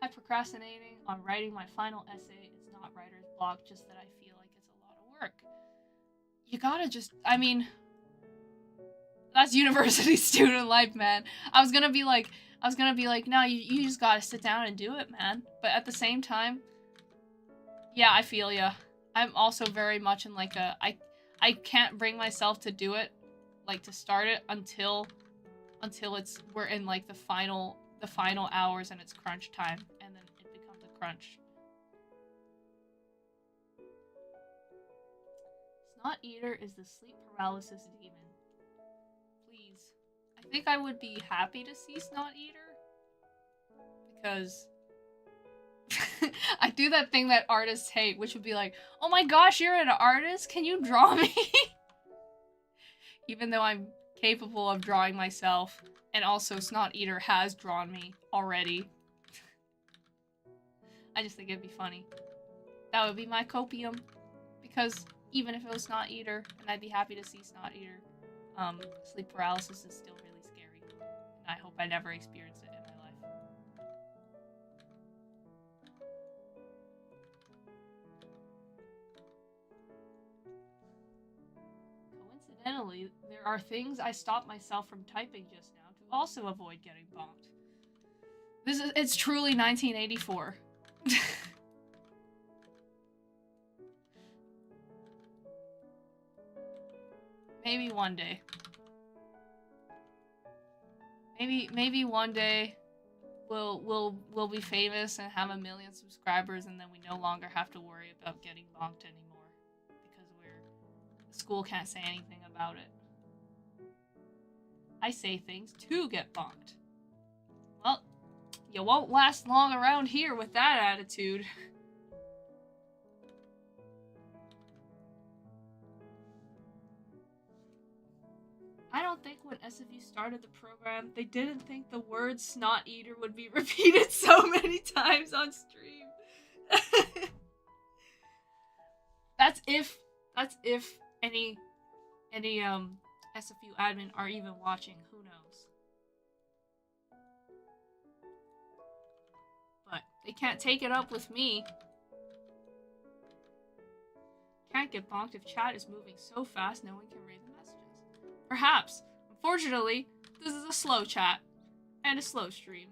I'm procrastinating on writing my final essay. It's not writer's block, just that I feel like it's a lot of work. You gotta just, I mean, that's university student life, man. I was gonna be like, no, you just gotta sit down and do it, man. But at the same time, yeah, I feel ya. I'm also very much in like a, I can't bring myself to do it, like to start it until we're in like the final hours and it's crunch time, and then it becomes a crunch. Snot Eater is the sleep paralysis demon. Please. I think I would be happy to see Snot Eater. Because I do that thing that artists hate, which would be like, oh my gosh, you're an artist? Can you draw me? Even though I'm capable of drawing myself. And also, Snot Eater has drawn me already. I just think it'd be funny. That would be my copium. Because even if it was Snot Eater, and I'd be happy to see Snot Eater, sleep paralysis is still really scary. And I hope I never experience it in my life. Coincidentally, there are things I stopped myself from typing just now to also avoid getting bonked. It's truly 1984. Maybe one day. Maybe one day we'll be famous and have 1 million subscribers, and then we no longer have to worry about getting bonked anymore because the school can't say anything about it. I say things to get bonked. Well, you won't last long around here with that attitude. I don't think when SFU started the program, they didn't think the word Snot Eater would be repeated so many times on stream. That's if any SFU admin are even watching, who knows. But they can't take it up with me. Can't get bonked if chat is moving so fast no one can read the messages. Perhaps. Unfortunately, this is a slow chat and a slow stream.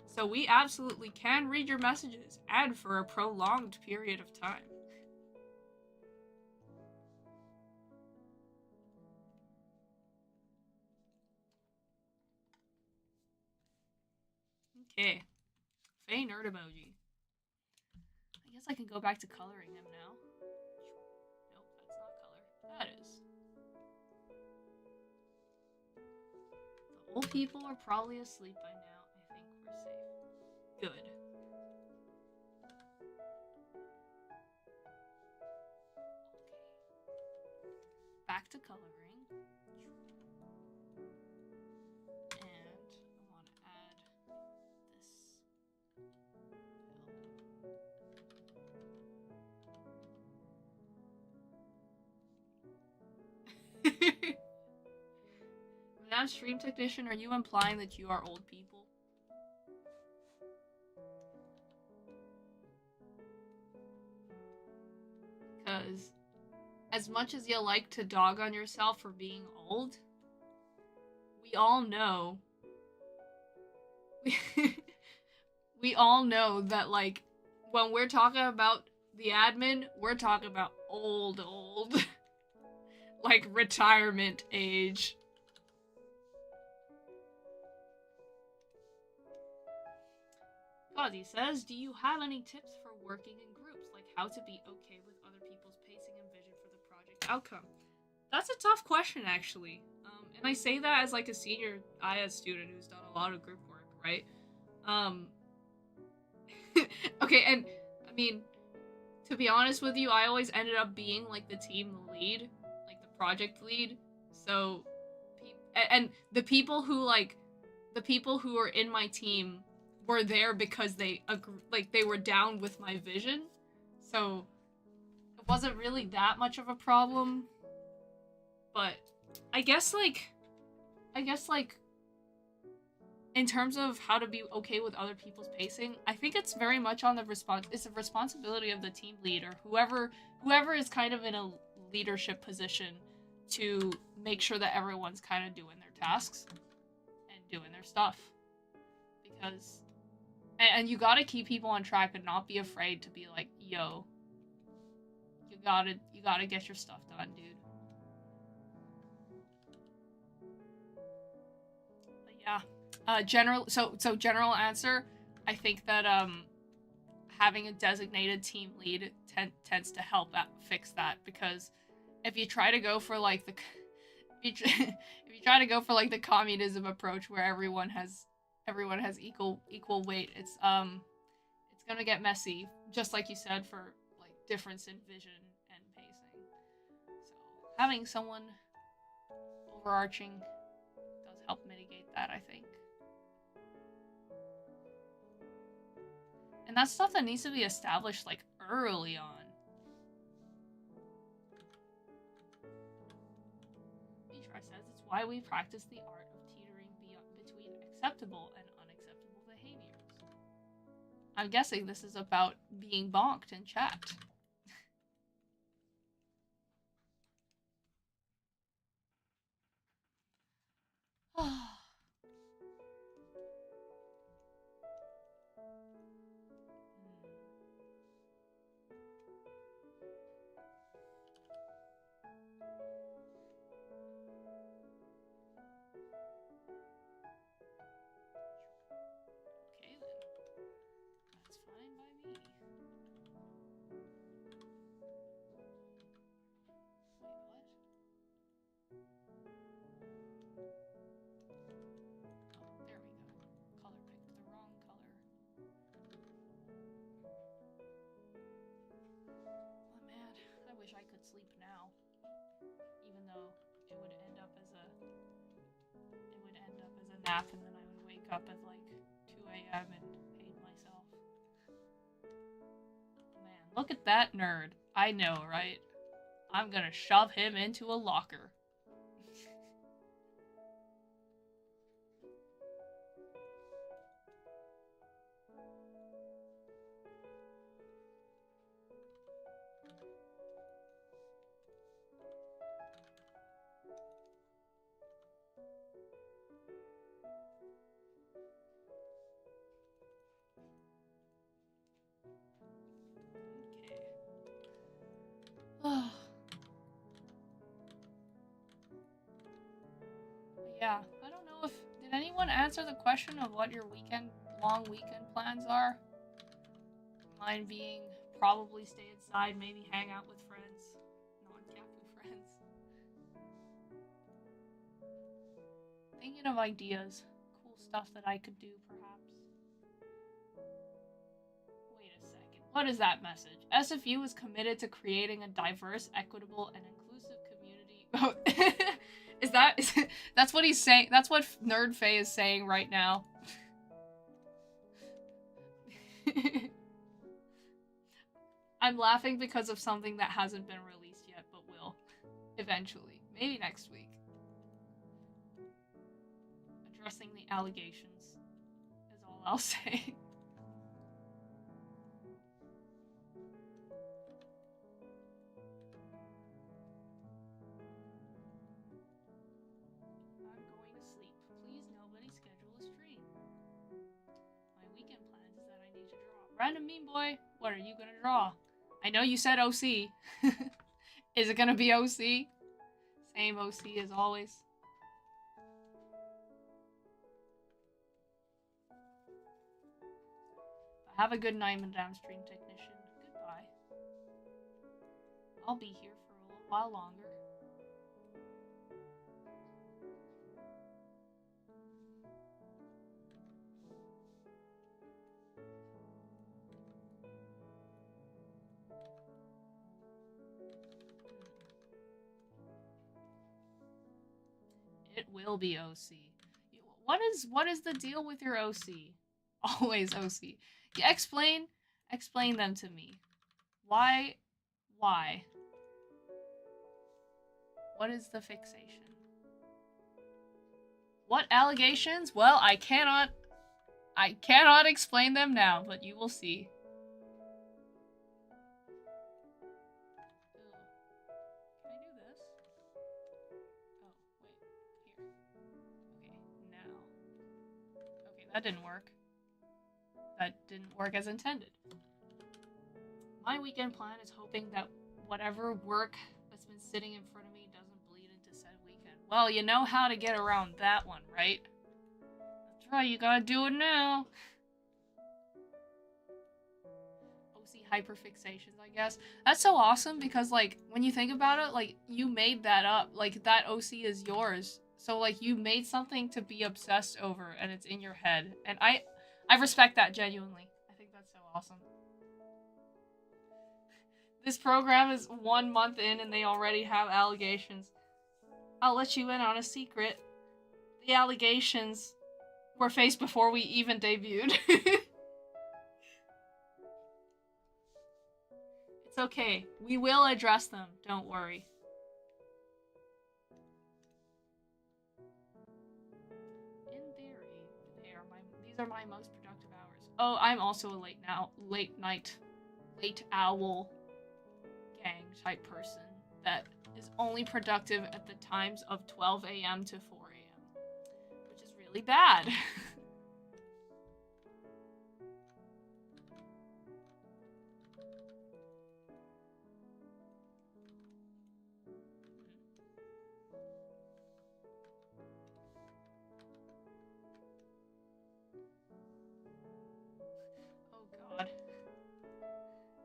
So we absolutely can read your messages, and for a prolonged period of time. Okay. Faye nerd emoji. I guess I can go back to coloring him now. Nope, that's not color. That is. The old people are probably asleep by now. I think we're safe. Good. Okay. Back to coloring. And I want to add this. Now, stream technician, are you implying that you are old people? Because as much as you like to dog on yourself for being old, we all know we all know that, like, when we're talking about the admin, we're talking about old. Like, retirement age. He says, do you have any tips for working in groups? Like how to be okay with other people's pacing and vision for the project outcome? That's a tough question, actually. And I say that as like a senior IS student who's done a lot of group work, right? Um, okay, and I mean, to be honest with you, I always ended up being like the team lead, like the project lead. So, and the people who are in my team were there because they they were down with my vision. So it wasn't really that much of a problem. But I guess like in terms of how to be okay with other people's pacing, I think it's very much on the it's a responsibility of the team lead or whoever is kind of in a leadership position to make sure that everyone's kind of doing their tasks and doing their stuff. Because and you gotta keep people on track and not be afraid to be like, yo, you gotta get your stuff done, dude. But yeah, general answer, I think that having a designated team lead tends to help fix that, because if you try to go for like the if you try to go for like the communism approach where everyone has equal weight, it's gonna get messy, just like you said, for like difference in vision and pacing. So having someone overarching does help mitigate that, I think. And that's stuff that needs to be established like early on. Mishra says it's why we practice the art of teetering between acceptable and unacceptable behaviors. I'm guessing this is about being bonked in chat. I could sleep now, even though it would end up as a nap, and then I would wake up at like 2 a.m. and hate myself. Man, look at that nerd. I know, right? I'm gonna shove him into a locker. Yeah, I don't know if... Did anyone answer the question of what your long weekend plans are? Mine being probably stay inside, maybe hang out with friends. Non-Cappu friends. Thinking of ideas. Cool stuff that I could do, perhaps. Wait a second. What is that message? SFU is committed to creating a diverse, equitable, and inclusive community. That's what he's saying? That's what Nerd Faye is saying right now. I'm laughing because of something that hasn't been released yet, but will. Eventually. Maybe next week. Addressing the allegations is all I'll say. I'm going to sleep. Please nobody schedule a stream. My weekend plans is that Random meme boy, what are you gonna draw? I know you said OC. Is it gonna be OC? Same OC as always. Have a good night, Madame Stream Technician. Goodbye. I'll be here for a little while longer. It will be OC. What is the deal with your OC? Always OC. Yeah, explain them to me. Why? What is the fixation? What allegations? Well, I cannot explain them now, but you will see. Can I do this? Oh, wait. Here. Okay, now. Okay, that didn't work. That didn't work as intended. My weekend plan is hoping that whatever work that's been sitting in front of me doesn't bleed into said weekend. Well, you know how to get around that one, right? That's right, you gotta do it now. OC hyperfixations, I guess. That's so awesome because, like, when you think about it, like, you made that up. Like, that OC is yours. So, like, you made something to be obsessed over and it's in your head. And I respect that genuinely. I think that's so awesome. This program is 1 month in and they already have allegations. I'll let you in on a secret. The allegations were faced before we even debuted. It's okay. We will address them. Don't worry. In theory, these are my most productive hours. Oh, I'm also a late owl gang type person that is only productive at the times of 12 a.m. to 4 a.m. which is really bad.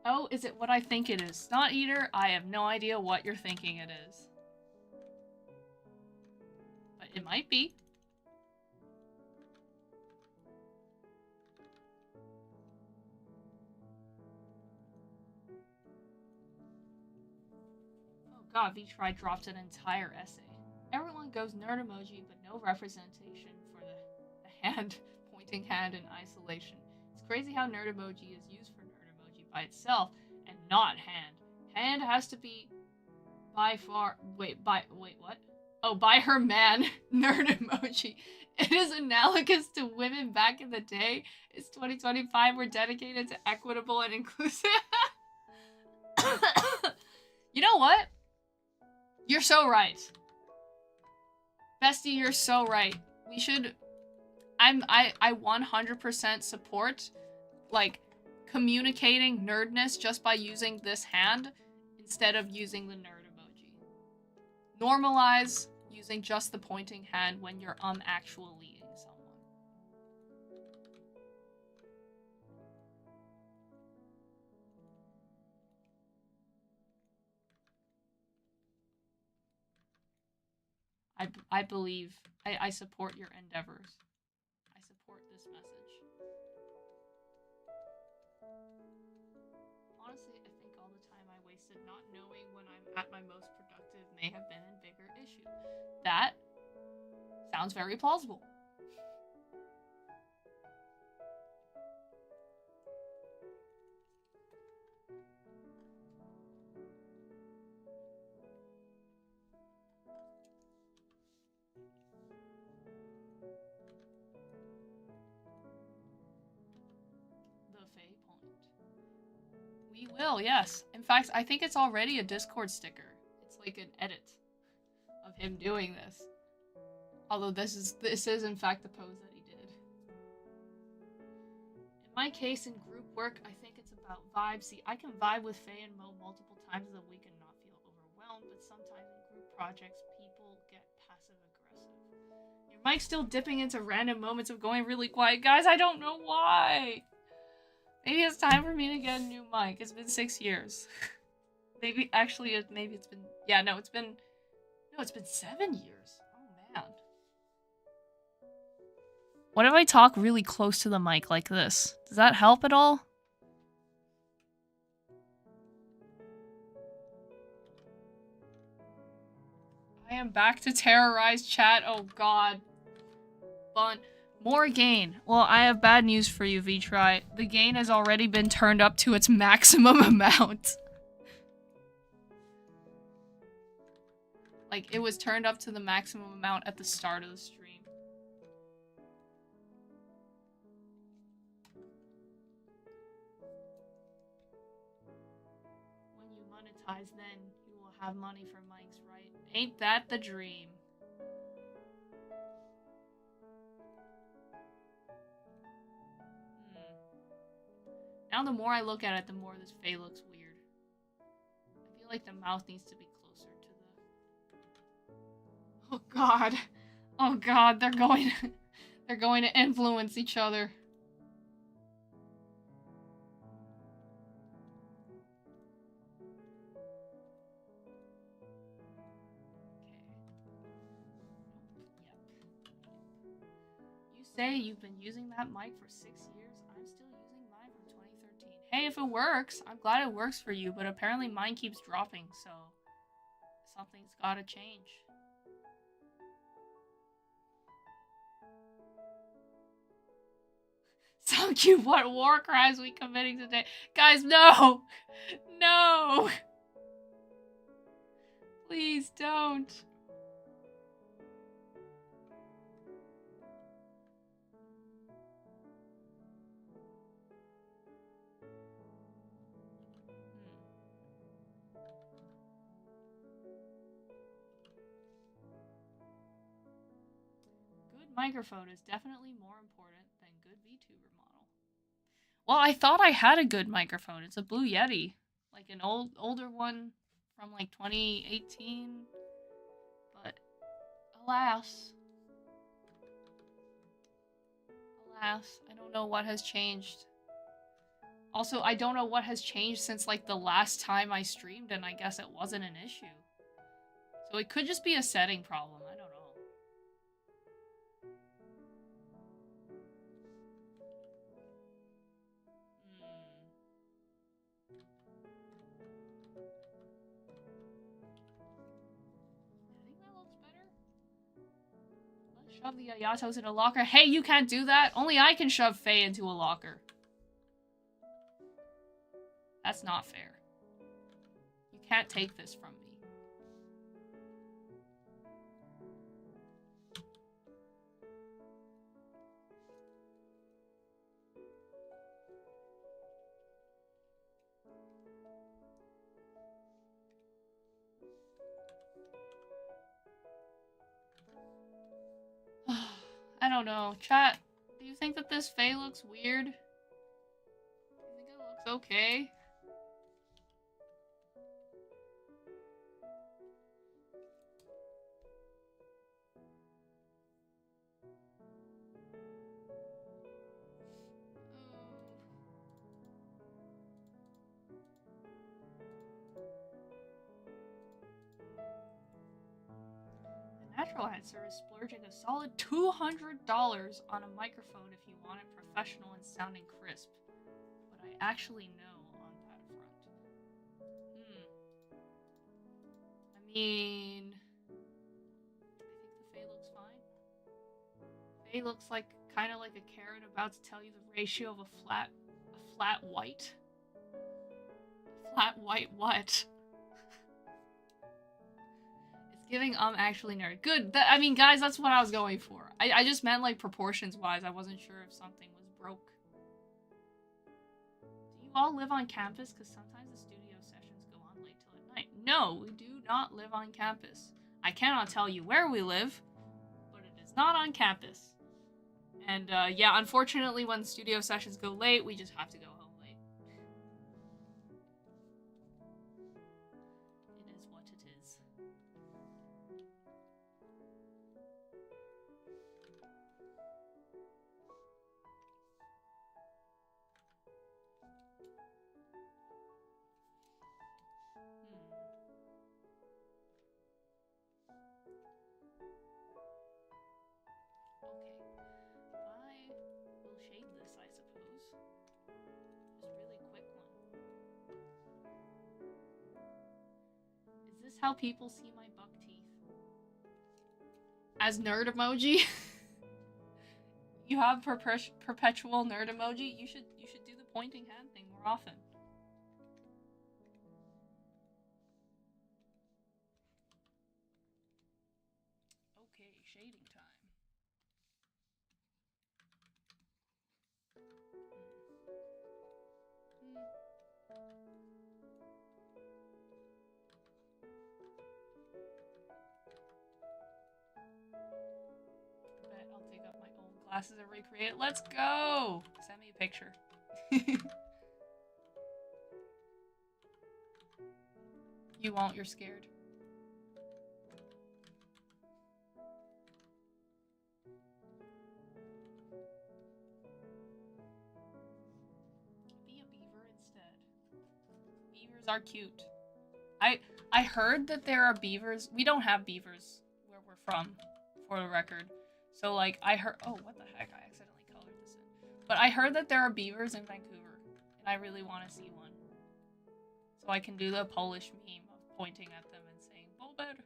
Oh, is it what I think it is? Snot Eater? I have no idea what you're thinking it is. But it might be. Oh god, V-Try dropped an entire essay. Everyone goes nerd emoji, but no representation for the hand, pointing hand in isolation. It's crazy how nerd emoji is used for nerd emoji by itself and not hand. Hand has to be by far. Wait, what? Oh, by her man, nerd emoji. It is analogous to women back in the day. It's 2025. We're dedicated to equitable and inclusive. You know what? You're so right. Bestie, you're so right. We should... I 100% support, like, communicating nerdness just by using this hand instead of using the nerd emoji. Normalize using just the pointing hand when you're actually eating someone. I believe, I support your endeavors. I support this message. Honestly, I think all the time I wasted not knowing when I'm at my most productive may have been a bigger issue. That sounds very plausible. We will, yes. In fact, I think it's already a Discord sticker. It's like an edit of him doing this. Although this is in fact the pose that he did. my case, in group work, I think it's about vibes. See, I can vibe with Faye and Mo multiple times a week and not feel overwhelmed, but sometimes in group projects, people get passive-aggressive. Your mic's still dipping into random moments of going really quiet. Guys, I don't know why. Maybe it's time for me to get a new mic. It's been 6 years. Maybe, actually, maybe it's been... Yeah, no, it's been 7 years. Oh, man. What if I talk really close to the mic like this? Does that help at all? I am back to terrorize chat. Oh god. Fun. More gain. Well, I have bad news for you, Vitry. The gain has already been turned up to its maximum amount. Like, it was turned up to the maximum amount at the start of the stream. Then you will have money for mics, right? Ain't that the dream? Now the more I look at it, the more this Faye looks weird. I feel like the mouth needs to be closer to the... Oh god. Oh god, they're going to influence each other. Say you've been using that mic for 6 years. I'm still using mine from 2013. Hey, if it works, I'm glad it works for you, but apparently mine keeps dropping, so something's gotta change. So cute. What war crimes we committing today? Guys, no! No! Please don't. Microphone is definitely more important than good VTuber model. Well, I thought I had a good microphone. It's a Blue Yeti. Like an older one from like 2018. But alas, I don't know what has changed. Also, I don't know what has changed since like the last time I streamed, and I guess it wasn't an issue. So it could just be a setting problem. I don't know. Shove the Ayatos in a locker. Hey, you can't do that. Only I can shove Faye into a locker. That's not fair. You can't take this from me. I don't know. Chat, do you think that this Faye looks weird? Do you think it looks okay? Natural Answer is splurging a solid $200 on a microphone if you want it professional and sounding crisp. But I actually know on that front. I mean, I think the Faye looks fine. Faye looks like kind of like a carrot about to tell you the ratio of a flat white. Flat white what? Giving actually nerd. Good. I mean, guys, that's what I was going for. I just meant, like, proportions-wise. I wasn't sure if something was broke. Do you all live on campus? Because sometimes the studio sessions go on late till at night. No, we do not live on campus. I cannot tell you where we live, but it is not on campus. And yeah, unfortunately, when studio sessions go late, we just have to go home late. It is what it is. Okay. I will shade this, I suppose. Just really quick one. Is this how people see my buck teeth? As nerd emoji? You have perpetual nerd emoji? You should do the pointing hand thing more often. Okay, shading time. Bet I'll dig up my old glasses and recreate it. Let's go! Send me a picture. You won't, you're scared. Be a beaver instead. Beavers are cute. I heard that there are beavers. We don't have beavers where we're from, for the record. So like I heard. Oh, what the heck! I accidentally colored this in. But I heard that there are beavers in Vancouver, and I really want to see one. So I can do the Polish meme of pointing at them and saying "Bobed."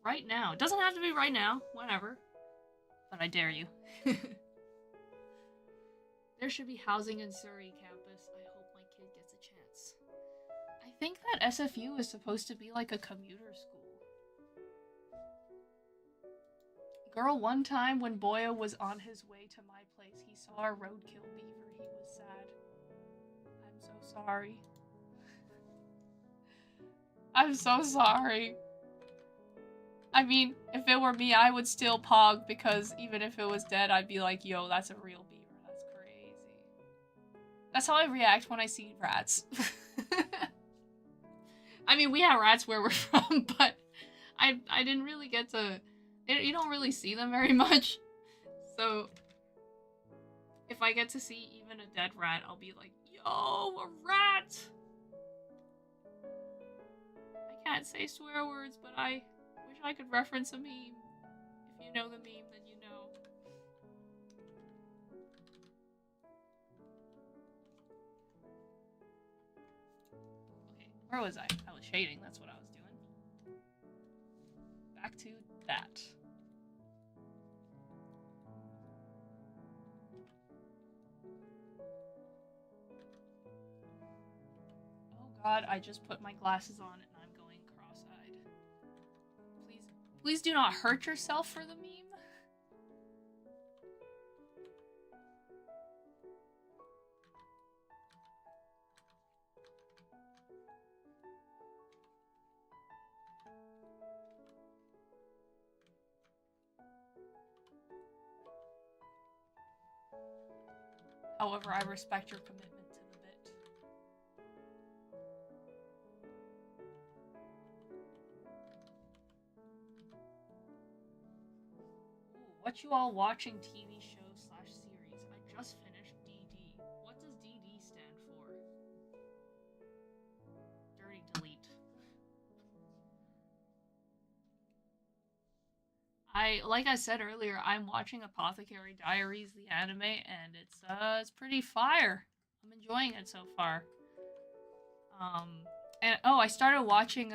Right now. It doesn't have to be right now. Whenever. But I dare you. There should be housing in Surrey campus. I hope my kid gets a chance. I think that SFU is supposed to be like a commuter school. Girl, one time when Boya was on his way to my place, he saw a roadkill beaver. He was sad. I'm so sorry. I'm so sorry. I mean, if it were me, I would still pog, because even if it was dead, I'd be like, yo, that's a real beaver. That's crazy. That's how I react when I see rats. I mean, we have rats where we're from, but I didn't really get to... You don't really see them very much. So, if I get to see even a dead rat, I'll be like, yo, a rat! I can't say swear words, but I wish I could reference a meme. If you know the meme, then you know. Okay, where was I? I was shading, that's what I was doing. Back to that. Oh god, I just put my glasses on and I'm going cross-eyed. Please do not hurt yourself for the meme. However, I respect your commitment to the bit. Ooh, what you all watching TV show / series? I just finished DD. What does DD stand for? Dirty delete. Like I said earlier, I'm watching Apothecary Diaries, the anime, and it's pretty fire. I'm enjoying it so far. And oh, I started watching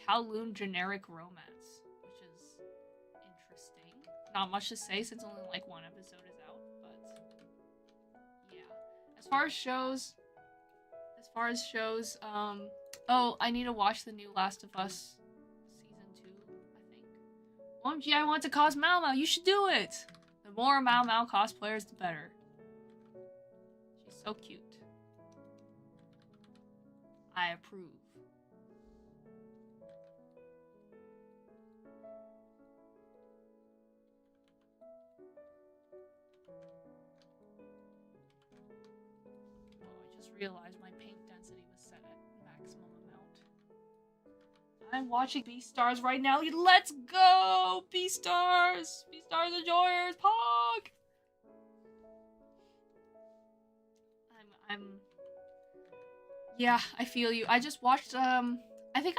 Kowloon Generic Romance, which is interesting. Not much to say since only like one episode is out, but yeah. As far as shows, oh, I need to watch the new Last of Us season 2, I think. OMG, I want to cos Mau Mau. You should do it. The more Mau Mau cosplayers, the better. She's so cute. I approve. realized my paint density was set at maximum amount. I'm watching Beastars right now. Let's go! Beastars! Beastars enjoyers! Pog! Yeah, I feel you. I just watched, I think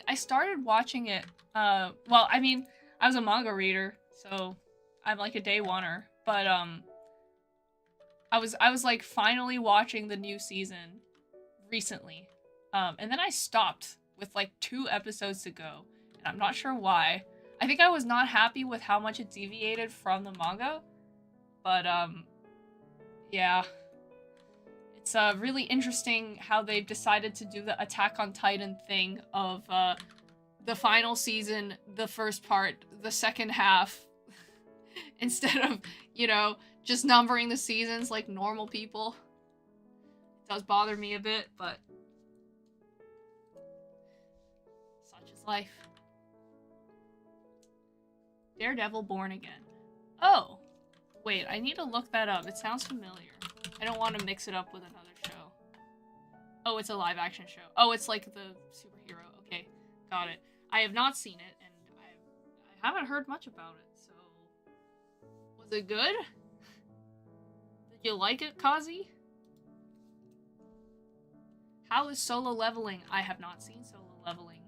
I started watching it, well, I mean, I was a manga reader, so I'm like a day oneer, but, I was like finally watching the new season recently, and then I stopped with like 2 episodes to go, and I'm not sure why. I think I was not happy with how much it deviated from the manga, but, yeah. It's really interesting how they've decided to do the Attack on Titan thing of the final season, the first part, the second half, instead of, you know, just numbering the seasons like normal people. It does bother me a bit, but such is life. Daredevil Born Again. Oh! Wait, I need to look that up. It sounds familiar. I don't want to mix it up with another show. Oh, it's a live action show. Oh, it's like the superhero. Okay, got it. I have not seen it, and I haven't heard much about it, so... Was it good? Did you like it, Kazi? How is Solo Leveling? I have not seen Solo Leveling.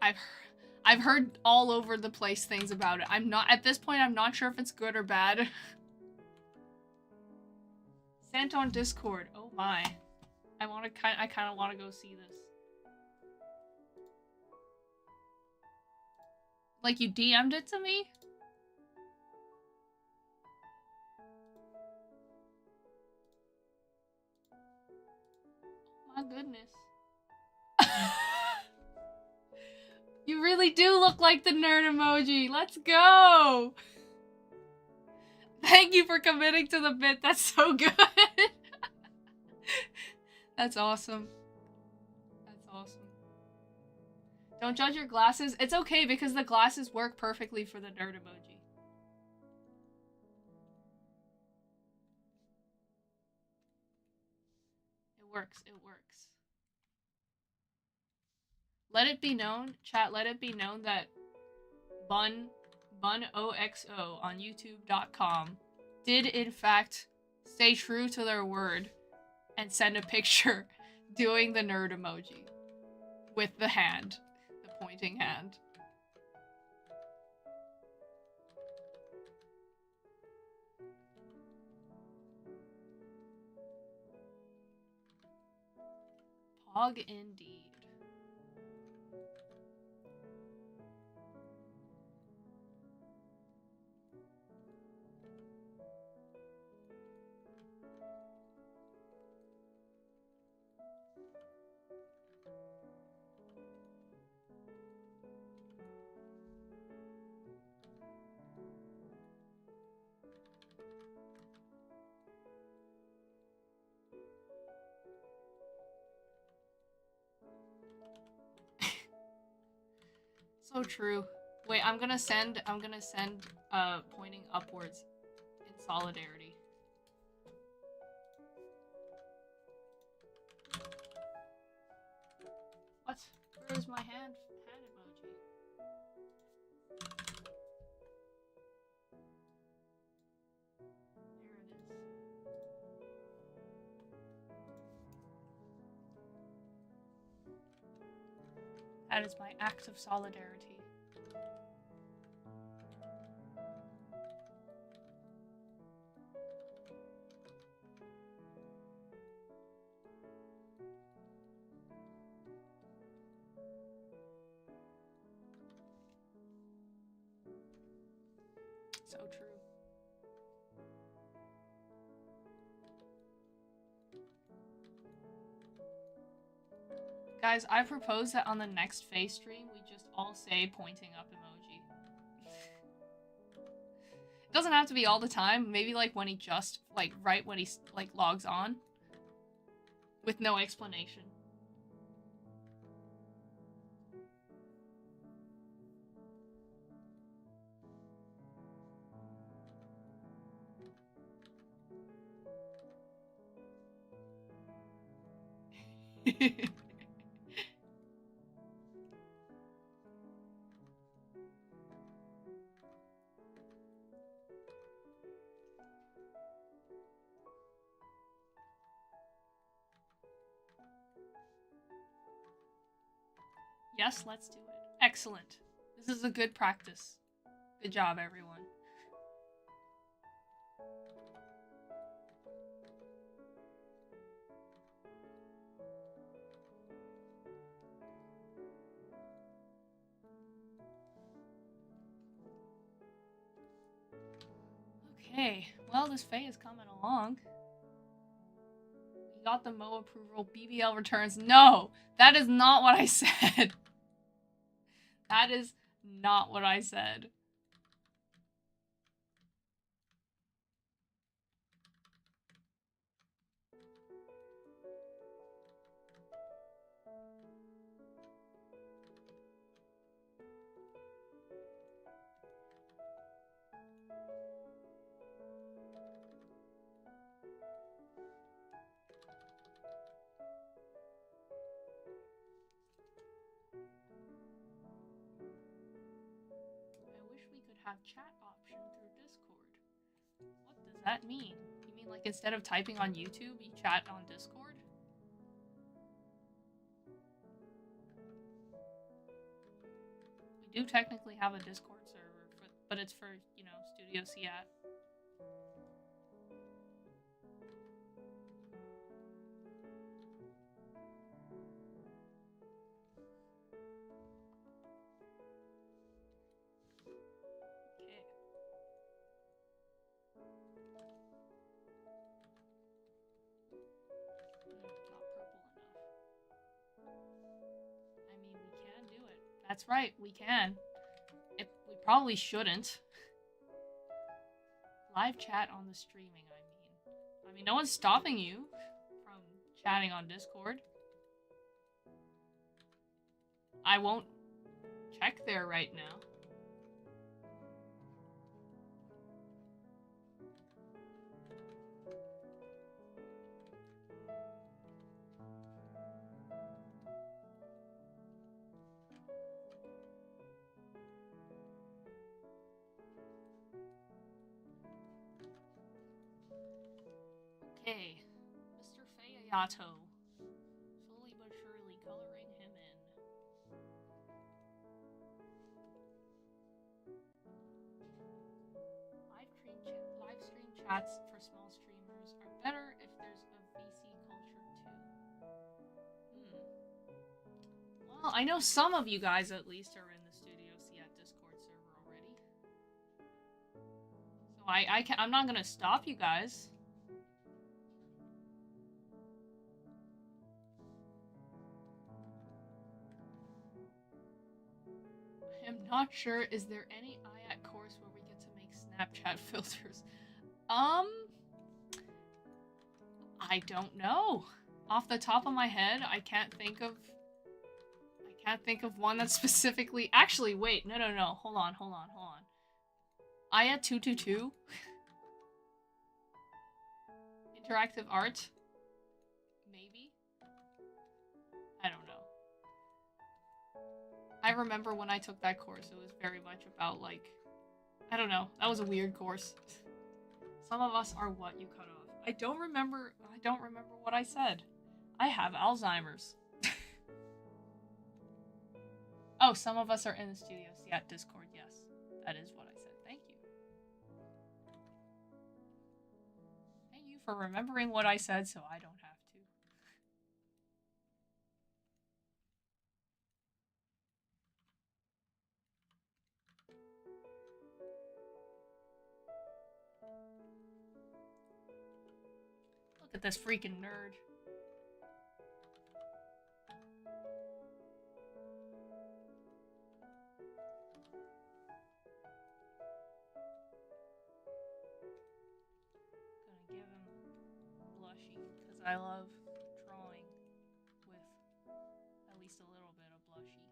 I've heard all over the place things about it. At this point, I'm not sure if it's good or bad. Sent on Discord. Oh my. I kind of want to go see this. Like, you DM'd it to me? Oh my goodness. You really do look like the nerd emoji. Let's go! Thank you for committing to the bit. That's so good. That's awesome. That's awesome. Don't judge your glasses. It's okay because the glasses work perfectly for the nerd emoji. It works. It works. Let it be known, chat, let it be known that BunOXO on YouTube.com did in fact stay true to their word and send a picture doing the nerd emoji with the hand, the pointing hand. Pog indeed. So true. Wait, I'm gonna send pointing upwards in solidarity. What? Where is my hand emoji? There it is. That is my act of solidarity. So true. Guys, I propose that on the next face stream, we just all say pointing up emoji. It doesn't have to be all the time. Maybe like when he just, like right when he like logs on. With no explanation. Yes, let's do it. Excellent. This is a good practice. Good job, everyone. Okay, well, this Fae is coming along. We got the Mo approval. BBL returns. No, that is not what I said. That is not what I said. I wish we could have chat option through Discord. What does that mean? You mean like instead of typing on YouTube, you chat on Discord? We do technically have a Discord server, but it's for, you know, Studio Seat. That's right, we can. We probably shouldn't. Live chat on the streaming, I mean, no one's stopping you from chatting on Discord. I won't check there right now. Okay, Mr. Ayato. Slowly but surely coloring him in. Live stream chats for small streamers are better if there's a VC culture too. Well, I know some of you guys at least are in the Studio Seat Discord server already. So I'm not gonna stop you guys. I'm not sure. Is there any IAT course where we get to make Snapchat filters? I don't know. Off the top of my head, I can't think of one that's specifically. Actually, wait, no. Hold on. IAT 222. Interactive art. Maybe. I don't know. I remember when I took that course, it was very much about, like, I don't know. That was a weird course. Some of us are what you cut off. I don't remember what I said. I have Alzheimer's. Oh, some of us are in the Studio Seat Discord. Yes, that is what I said. Thank you. Thank you for remembering what I said so I don't have to. Look at this freaking nerd. Gonna give him blushy because I love drawing with at least a little bit of blushy.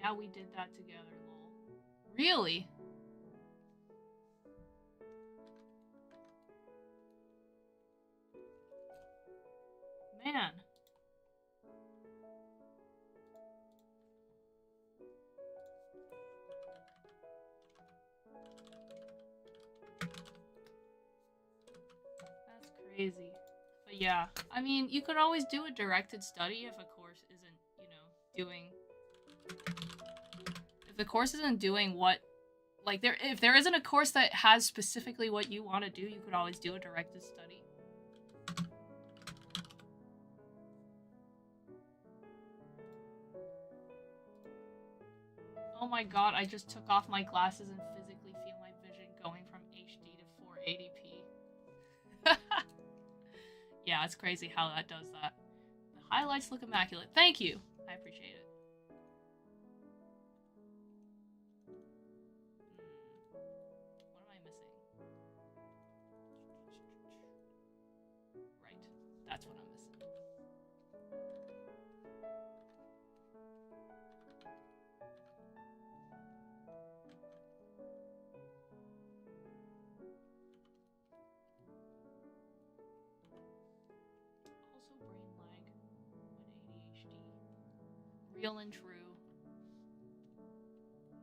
Yeah, we did that together, lol. Really? Man. That's crazy. But yeah, I mean, you could always do a directed study if a course isn't, you know, doing... If the course isn't doing what... Like, if there isn't a course that has specifically what you want to do, you could always do a directed study. Oh my god, I just took off my glasses and physically feel my vision going from HD to 480p. Yeah, it's crazy how that does that. The highlights look immaculate. Thank you! I appreciate it. What am I missing? Right. That's what I'm missing. Also brain lag when ADHD. Real and true.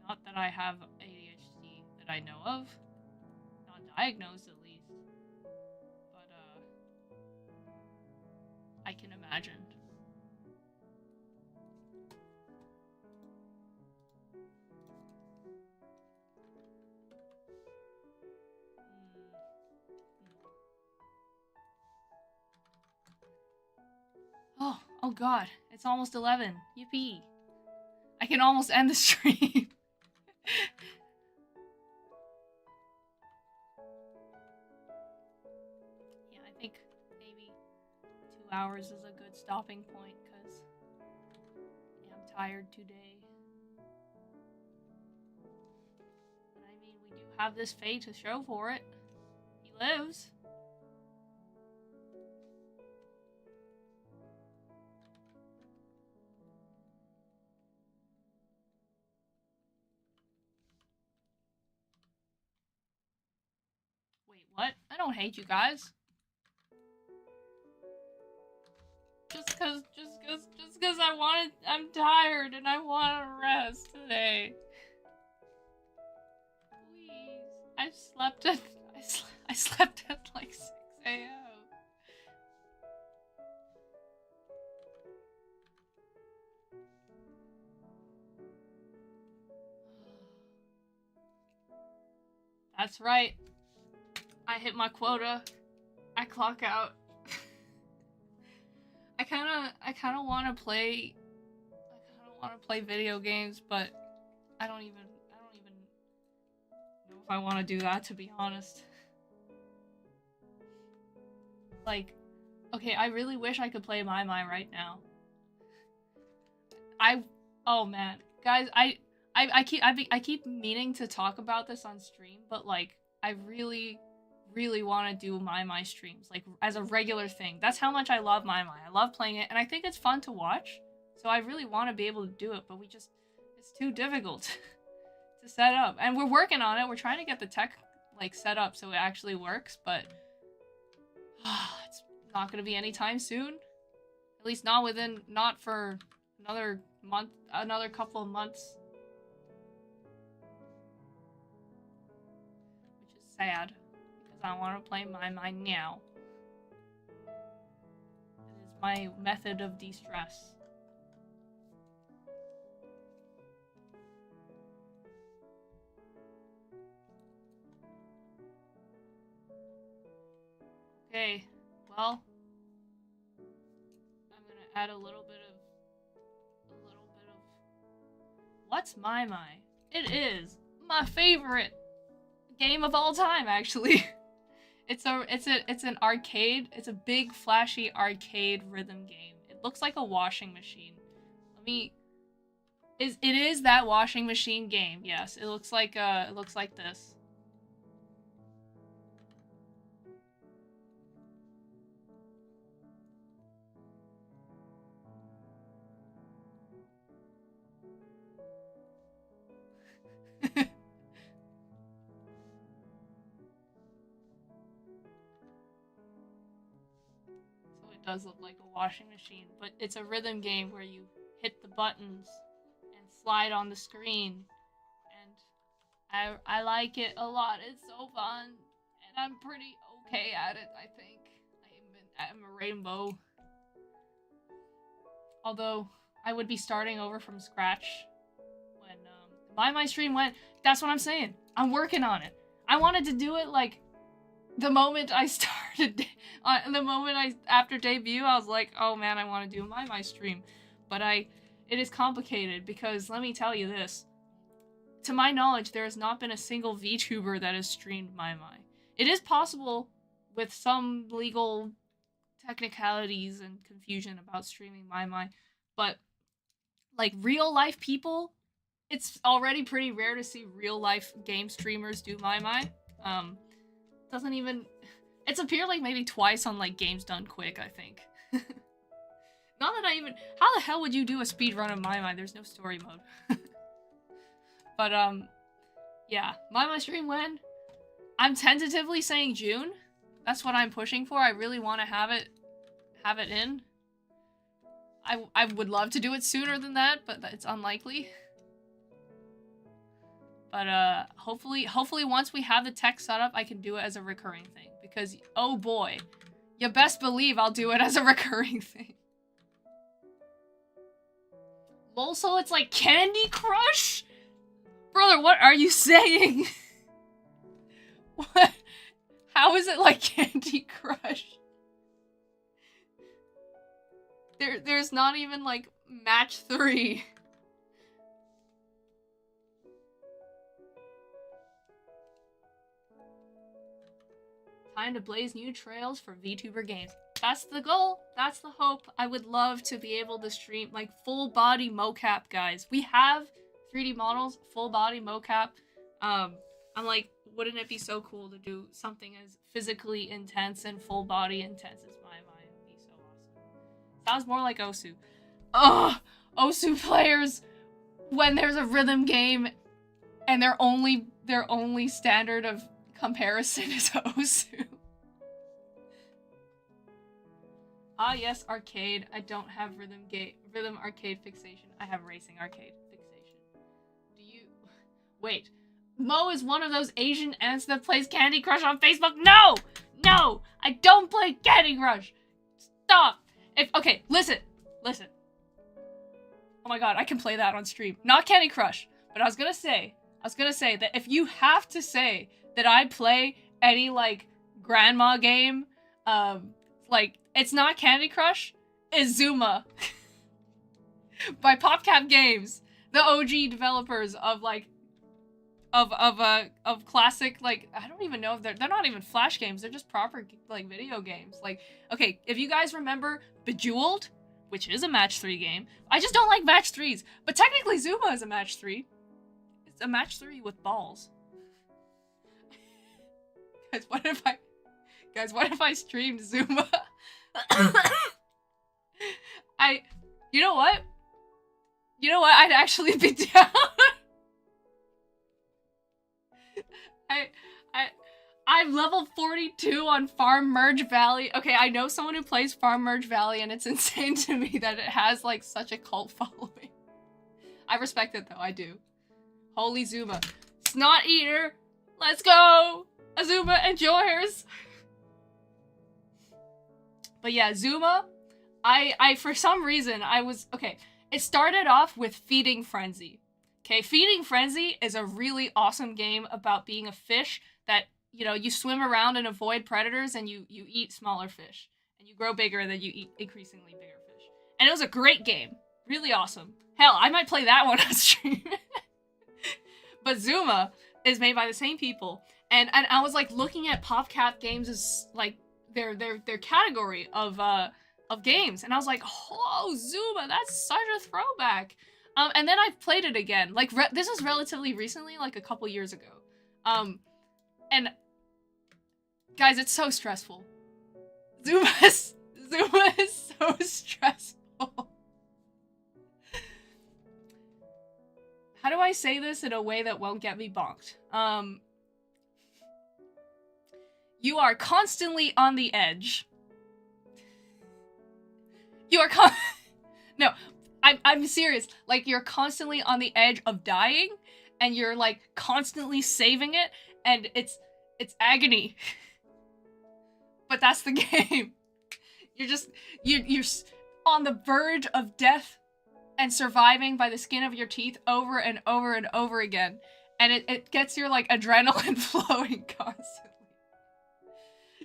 Not that I have ADHD that I know of. Not diagnosed, at least. But, I can imagine. Oh god, it's almost 11. Yippee. I can almost end the stream. Yeah, I think maybe 2 hours is a good stopping point, because yeah, I'm tired today. But I mean, we do have this Faye to show for it. He lives. Wait, what? I don't hate you guys. Just cause I'm tired and I wanna rest today. Please. I slept at like 6 a.m. That's right. I hit my quota. I clock out. I kinda wanna play video games, but I don't even know if I wanna do that, to be honest. Like, okay, I really wish I could play My right now. Oh man. Guys, I keep meaning to talk about this on stream, but like, I really want to do My streams, like, as a regular thing. That's how much I love My. I love playing it, and I think it's fun to watch, so I really want to be able to do it, but it's too difficult to set up. And we're working on it. We're trying to get the tech, like, set up so it actually works, but it's not going to be anytime soon. At least not for another month, another couple of months. Which is sad, because I want to play My now. It is my method of de-stress. Okay, well, I'm gonna add a little bit of what's My? It is my favorite game of all time, actually. It's an arcade. It's a big flashy arcade rhythm game. It looks like a washing machine. It is that washing machine game. Yes, it looks like this. does look like a washing machine, but it's a rhythm game where you hit the buttons and slide on the screen, and I like it a lot. It's so fun, and I'm pretty okay at it, I think. I'm a rainbow. Although, I would be starting over from scratch when my stream went. That's what I'm saying. I'm working on it. I wanted to do it, like, the moment I started, after debut, I was like, oh man, I want to do my stream. But it is complicated, because let me tell you this. To my knowledge, there has not been a single VTuber that has streamed my. It is possible, with some legal technicalities and confusion about streaming my, but, like, real life people, it's already pretty rare to see real life game streamers do my. Doesn't even... It's appeared, like, maybe twice on, like, Games Done Quick, I think. Not that I even... How the hell would you do a speedrun of my? There's no story mode. But, yeah. My stream when? I'm tentatively saying June. That's what I'm pushing for. I really want to have it in. I would love to do it sooner than that, but it's unlikely. But, hopefully once we have the tech set up, I can do it as a recurring thing. Because, oh boy, you best believe I'll do it as a recurring thing. Lol, so it's like Candy Crush? Brother, what are you saying? What? How is it like Candy Crush? There's not even, like, match 3. Time to blaze new trails for VTuber games. That's the goal. That's the hope. I would love to be able to stream, like, full body mocap, guys. We have 3D models, full body mocap. I'm like, wouldn't it be so cool to do something as physically intense and full body intense as my? It would be so awesome. Sounds more like Osu. Ugh! Osu players, when there's a rhythm game and their only standard of comparison is Osu. Ah yes, arcade. I don't have rhythm arcade fixation. I have racing arcade fixation. Do you... Wait. Mo is one of those Asian ants that plays Candy Crush on Facebook? No! No! I don't play Candy Crush! Stop! Okay, listen. Oh my god, I can play that on stream. Not Candy Crush, but I was gonna say that if you have to say that I play any, like, grandma game, like, it's not Candy Crush, it's Zuma. By PopCap Games, the OG developers of, like, of classic, like, I don't even know if they're not even Flash games, they're just proper, like, video games. Like, okay, if you guys remember Bejeweled, which is a match 3 game, I just don't like match 3s, but technically Zuma is a match 3. It's a match 3 with balls. Guys, what if I streamed Zuma? You know what? I'd actually be down. I'm level 42 on Farm Merge Valley. Okay, I know someone who plays Farm Merge Valley, and it's insane to me that it has, like, such a cult following. I respect it, though. I do. Holy Zuma. Snot Eater! Let's go! Azuma enjoyers! But yeah, Zuma, I for some reason, okay, it started off with Feeding Frenzy. Okay, Feeding Frenzy is a really awesome game about being a fish that, you know, you swim around and avoid predators and you eat smaller fish. And you grow bigger and then you eat increasingly bigger fish. And it was a great game. Really awesome. Hell, I might play that one on stream. But Zuma is made by the same people. And I was, like, looking at PopCap Games as, like, their category of games. And I was like, oh, Zuma, that's such a throwback. And then I played it again. Like, this was relatively recently, like a couple years ago. And guys, it's so stressful. Zuma is so stressful. How do I say this in a way that won't get me bonked? You are constantly on the edge. You are no, I'm serious. Like, you're constantly on the edge of dying, and you're like constantly saving it, and it's agony. But that's the game. You're just you're on the verge of death and surviving by the skin of your teeth over and over and over again. And it gets your like adrenaline flowing constantly.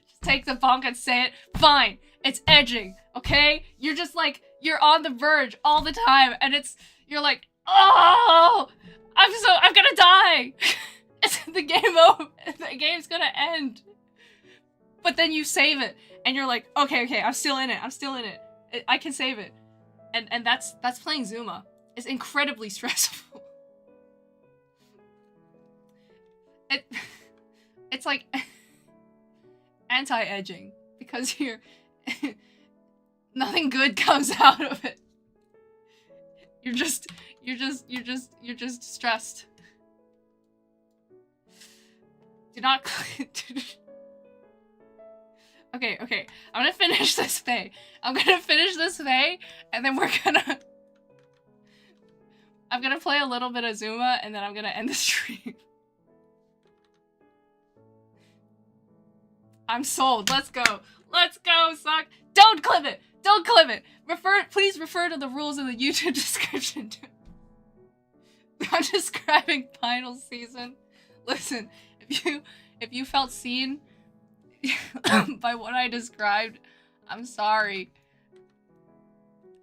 Just take the bonk and say it. Fine. It's edging, okay? You're just like, you're on the verge all the time, and you're like, oh, I'm gonna die. It's the game over. The game's gonna end. But then you save it, and you're like, okay, I'm still in it. I can save it. And that's playing Zuma. It's incredibly stressful. It's like anti-edging, because you're nothing good comes out of it. You're just stressed. Do not Okay, I'm gonna finish this Fae. And then I'm gonna play a little bit of Zuma, and then I'm gonna end the stream. I'm sold. Let's go, Sock. Don't clip it. Please refer to the rules in the YouTube description. I'm describing final season. Listen, if you felt seen by what I described, I'm sorry.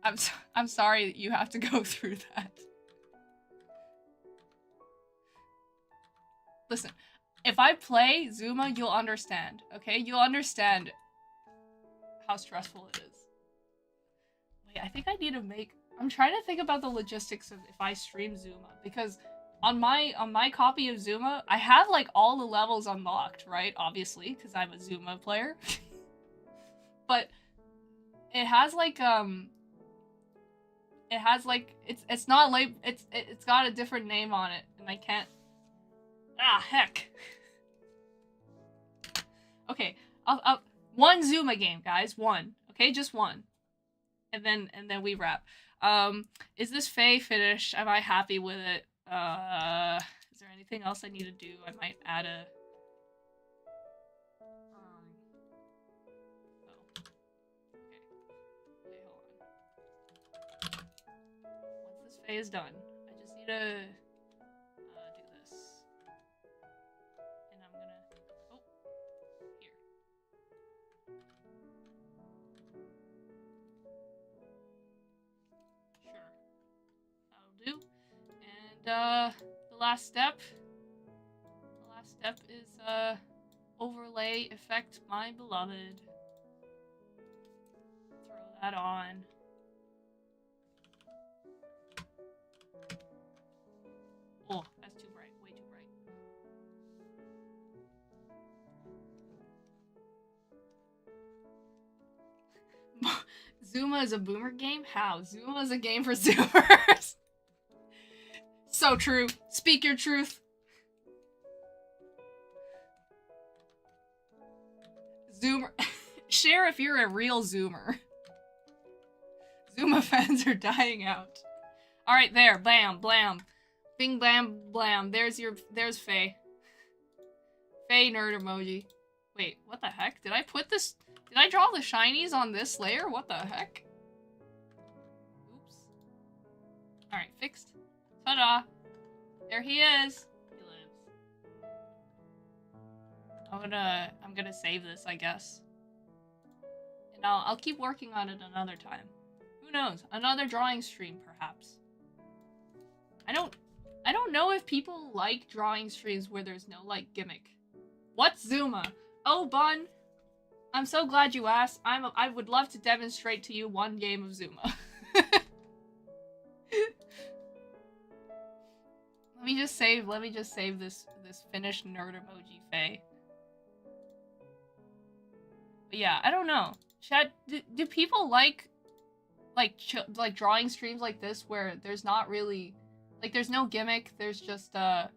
I'm sorry that you have to go through that. Listen, if I play Zuma, you'll understand, okay? You'll understand how stressful it is. Wait, I think I need to make... I'm trying to think about the logistics of if I stream Zuma, because on my copy of Zuma, I have like all the levels unlocked, right? Obviously, because I'm a Zuma player. But it has like it's not like it's got a different name on it, and I can't. Ah, heck. Okay, I'll one Zuma game, guys. One. Okay, just one. And then we wrap. Is this Fae finished? Am I happy with it? Is there anything else I need to do? I might add a... Oh. Okay. Okay, hold on. Once this Fae is done, I just need to do this. And I'm gonna... Oh. Here. Sure. That'll do. And, the last step is, overlay effect my beloved. Throw that on. Oh, that's too bright. Way too bright. Zuma is a boomer game? How? Zuma is a game for Zoomers. So true. Speak your truth. Zoomer. Share if you're a real Zoomer. Zuma fans are dying out. Alright, there. Blam, blam. Bing, blam, blam. There's Fae. Fae nerd emoji. Wait, what the heck? Did I draw the shinies on this layer? What the heck? Oops. Alright, fixed. Ta-da! There he is! He lives. I'm gonna save this, I guess. And I'll keep working on it another time. Who knows? Another drawing stream, perhaps. I don't know if people like drawing streams where there's no, like, gimmick. What's Zuma? Oh, Bun! I'm so glad you asked. I would love to demonstrate to you one game of Zuma. Let me just save this finished nerd emoji Fae. But yeah, I don't know. Chat, do people like drawing streams like this where there's not really like there's no gimmick, there's just I'm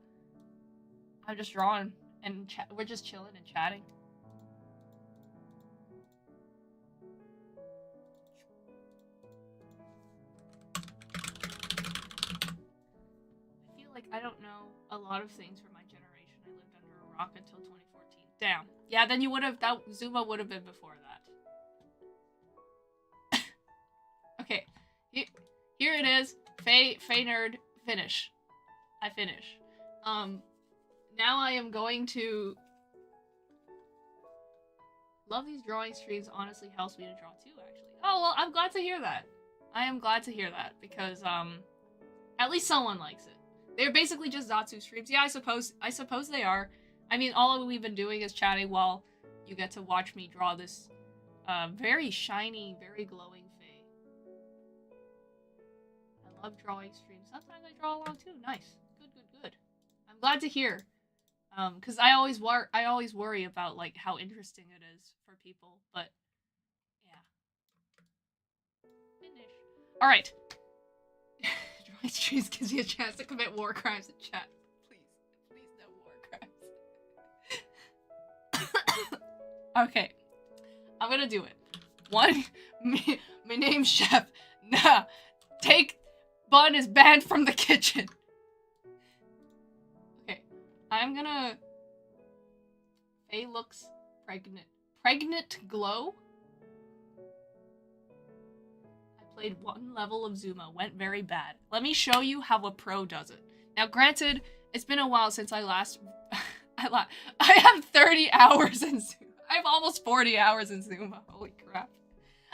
just drawing and we're just chilling and chatting. lot of things for my generation. I lived under a rock until 2014. Damn. Yeah, then you would have, that Zuma would have been before that. Okay. Here it is. Fanart, finish. I finish. Now I am going to... Love these drawing streams, honestly helps me to draw too, actually. Oh, well, I'm glad to hear that. I am glad to hear that, because, at least someone likes it. They're basically just Zatsu streams. Yeah, I suppose they are. I mean, all we've been doing is chatting while you get to watch me draw this, very shiny, very glowing Fae. I love drawing streams. Sometimes I draw along too. Nice. Good. I'm glad to hear. Because I always worry about, like, how interesting it is for people, but, yeah. Finish. Alright. Drawing streams gives you a chance to commit war crimes in chat. Please no war crimes. Okay. I'm gonna do it. One, my name's Chef. Nah. Bun is banned from the kitchen. I'm gonna... Faye looks pregnant. Pregnant glow? I played one level of Zuma. Went very bad. Let me show you how a pro does it. Now, granted, it's been a while since I last... I have 30 hours in Zuma. I have almost 40 hours in Zuma. Holy crap.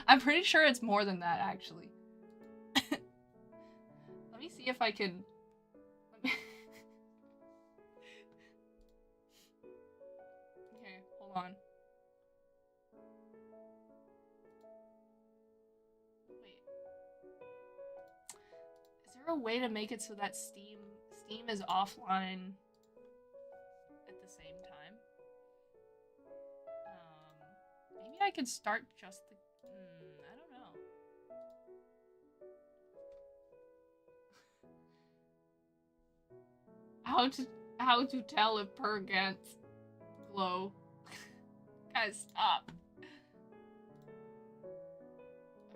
I'm pretty sure it's more than that, actually. Let me see if I can... On. Wait. Is there a way to make it so that Steam is offline at the same time? Maybe I could start just the... I don't know. How to tell if Pergant's glow. Guys, stop.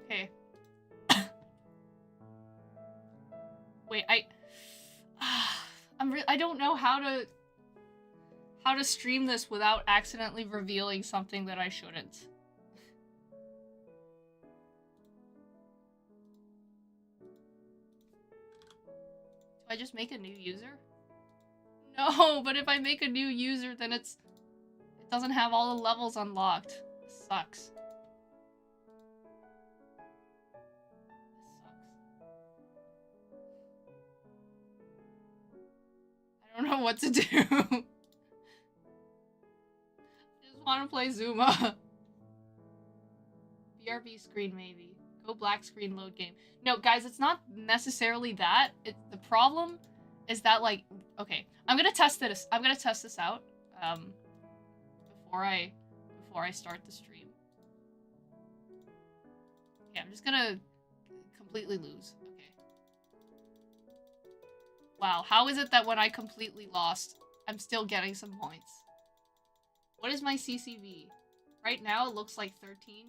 Okay. Wait, I don't know how to stream this without accidentally revealing something that I shouldn't. Do I just make a new user? No, but if I make a new user, then it doesn't have all the levels unlocked. This sucks. This sucks. I don't know what to do. I just want to play Zuma. BRB screen, maybe. Go black screen, load game. No, guys, it's not necessarily that. The problem is that, like, okay, I'm gonna test this. I'm gonna test this out. Before I start the stream. Okay, I'm just gonna completely lose. Okay. Wow, how is it that when I completely lost, I'm still getting some points? What is my CCV? Right now it looks like 13.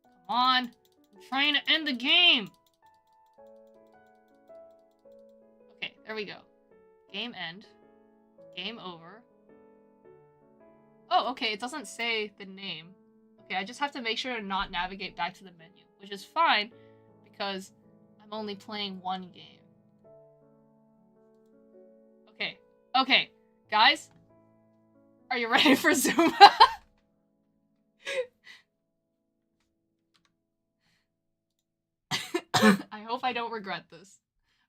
Come on! I'm trying to end the game! Okay, there we go. Game end. Game over. Oh, okay, it doesn't say the name. Okay, I just have to make sure to not navigate back to the menu, which is fine, because I'm only playing one game. Okay, okay, guys, are you ready for Zuma? I hope I don't regret this.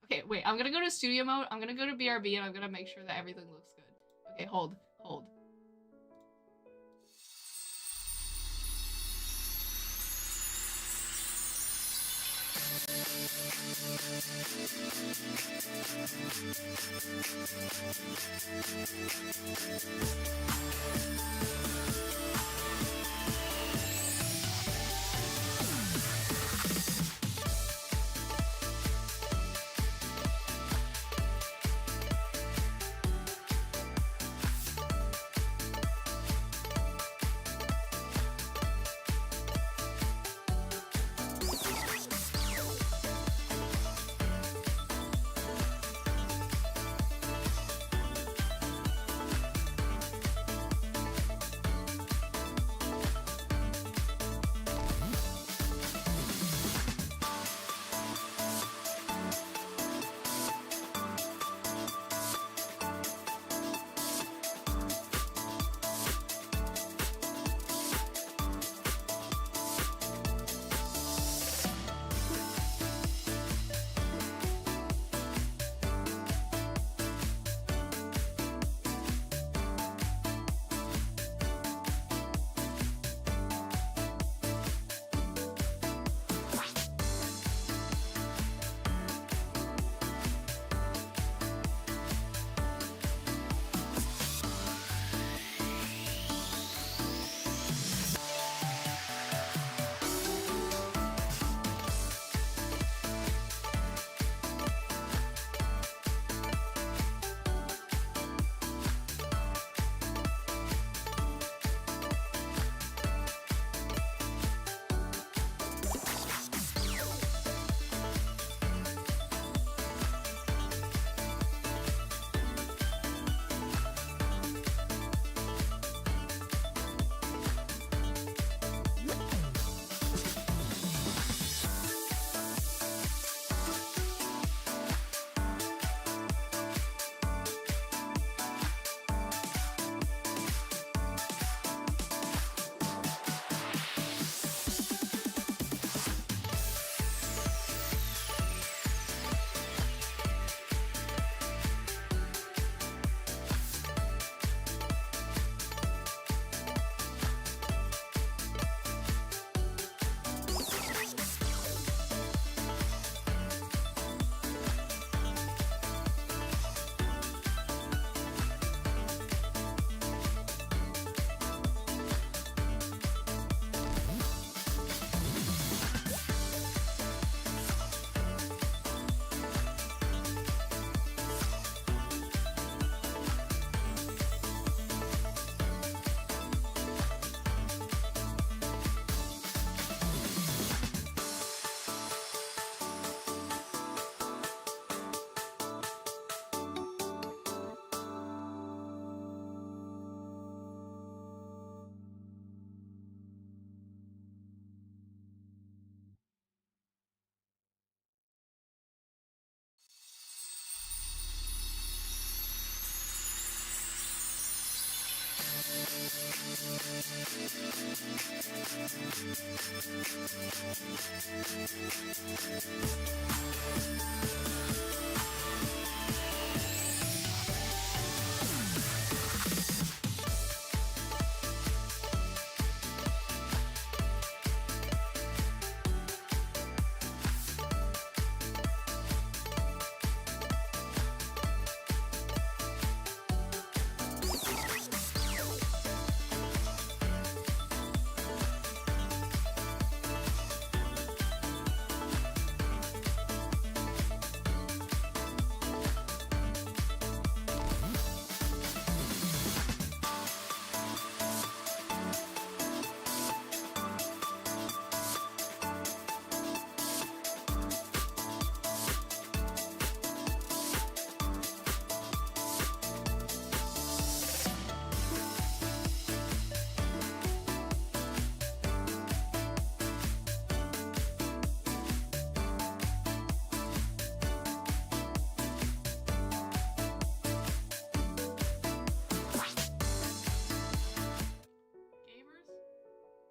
Okay, wait, I'm gonna go to studio mode, I'm gonna go to BRB, and I'm gonna make sure that everything looks good. Okay, hold.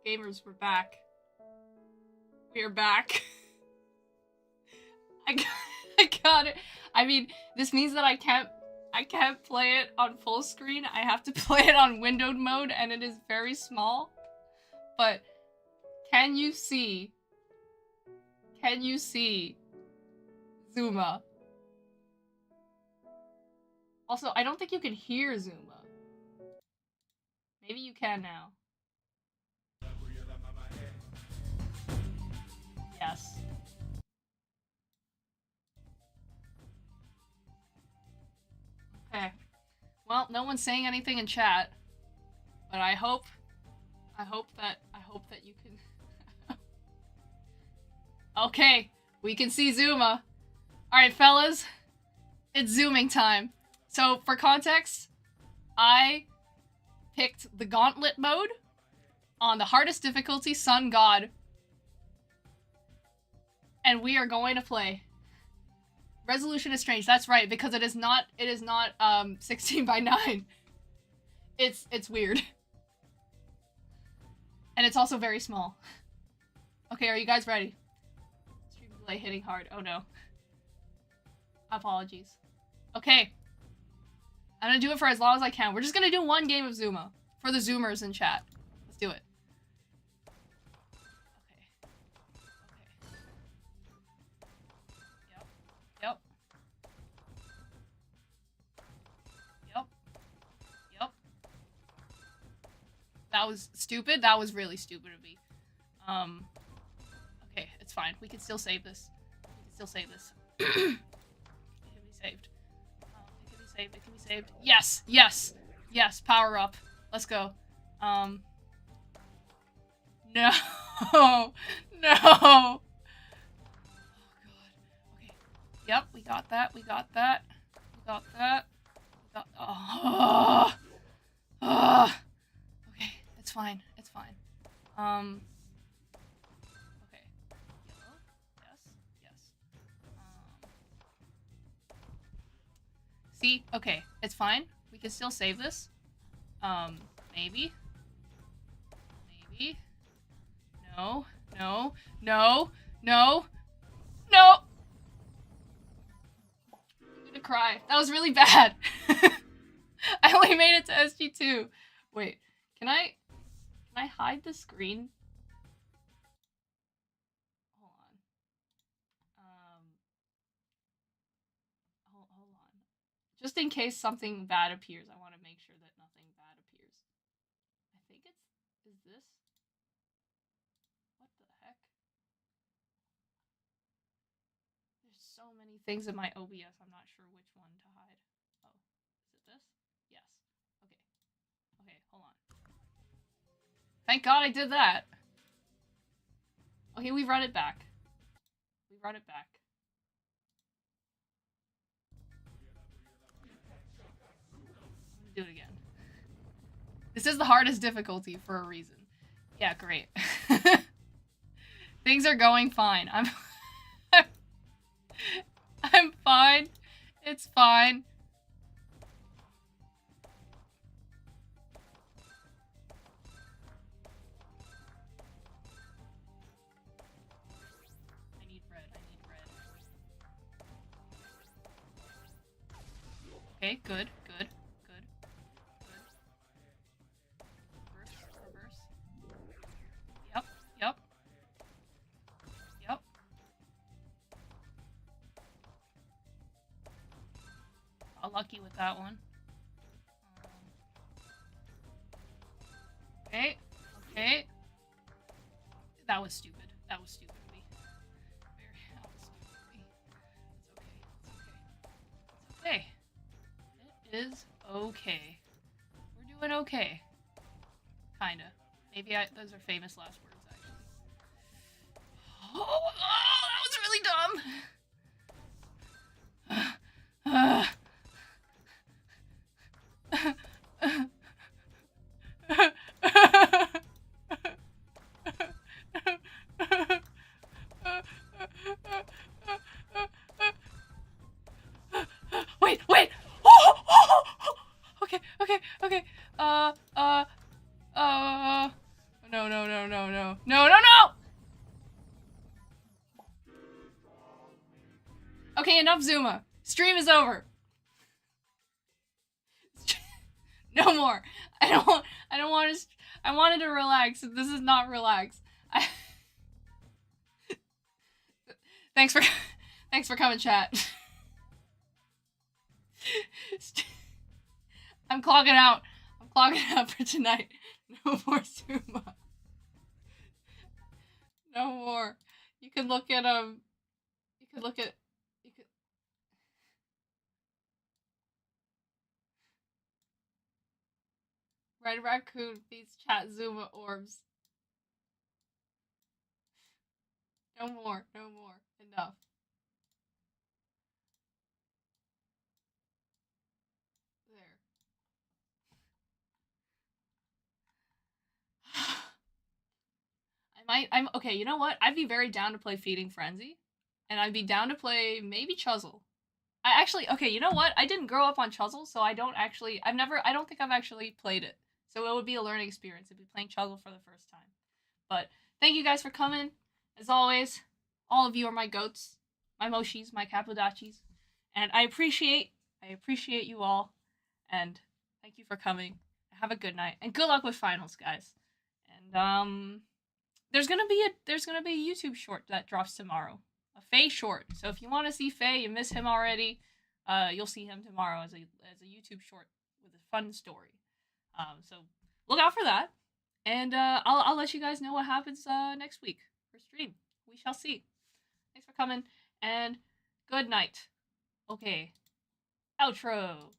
Gamers, we're back. We're back. I got it. I mean, this means that I can't play it on full screen. I have to play it on windowed mode, and it is very small. But can you see Zuma? Also, I don't think you can hear Zuma. Maybe you can now. Yes. Okay. Well, no one's saying anything in chat, but I hope that you can. Okay, we can see Zuma. All right, fellas, it's zooming time. So for context, I picked the gauntlet mode on the hardest difficulty, Sun God. And we are going to play. Resolution is strange. That's right, because it is not 16 by 9. It's weird. And it's also very small. Okay, are you guys ready? Stream delay hitting hard. Oh no. Apologies. Okay. I'm gonna do it for as long as I can. We're just gonna do one game of Zuma. For the Zoomers in chat. Let's do it. That was stupid. That was really stupid of me. Okay, it's fine. We can still save this. It can be saved. It can be saved. It can be saved. Yes! Yes! Yes! Power up. Let's go. No! No! Oh, God. Okay. Yep, we got that. We got that. We got that. We got... Oh! Okay, it's fine. It's fine. Okay. Yellow. Yes. Yes. See? Okay, it's fine. We can still save this. Maybe. Maybe. No. No. No. No. No! I'm gonna cry. That was really bad. I only made it to SG2. Wait, can I hide the screen? Hold on. Hold on. Just in case something bad appears, I want to make sure that nothing bad appears. I think is this? What the heck? There's so many things in my OBS, I'm not sure which one to hide. Oh, is it this? Yes. Okay. Okay, hold on. Thank God I did that. Okay, we run it back. We run it back. Do it again. This is the hardest difficulty for a reason. Yeah, great. Things are going fine. I'm fine. It's fine. Okay, good, good, good, good. Reverse. Yep, yep. Yep. Got lucky with that one. Okay, okay. That was stupid. That was stupid of me. That was stupid of me. It's okay. It's okay. It is okay. We're doing okay. Kinda. Maybe those are famous last words, actually. Oh, that was really dumb. Wait! Okay. No! Okay, enough Zuma. Stream is over. No more. I don't want to. I wanted to relax. This is not relax. Thanks for coming, chat. I'm clogging out. For tonight. No more Zuma. No more. You can look at Red Raccoon beats chat Zuma orbs. No more. Enough. There. I'm okay, you know what? I'd be very down to play Feeding Frenzy. And I'd be down to play maybe Chuzzle. Okay, you know what? I didn't grow up on Chuzzle, so I don't think I've actually played it. So it would be a learning experience. I'd be playing Chuzzle for the first time. But thank you guys for coming. As always, all of you are my goats, my Moshis, my Cappudachis. And I appreciate you all. And thank you for coming. Have a good night. And good luck with finals, guys. And there's gonna be a YouTube short that drops tomorrow. A Faye short. So if you want to see Faye, you miss him already, you'll see him tomorrow as a YouTube short with a fun story. So look out for that, and I'll let you guys know what happens next week for stream. We shall see. Thanks for coming, and good night. Okay, outro.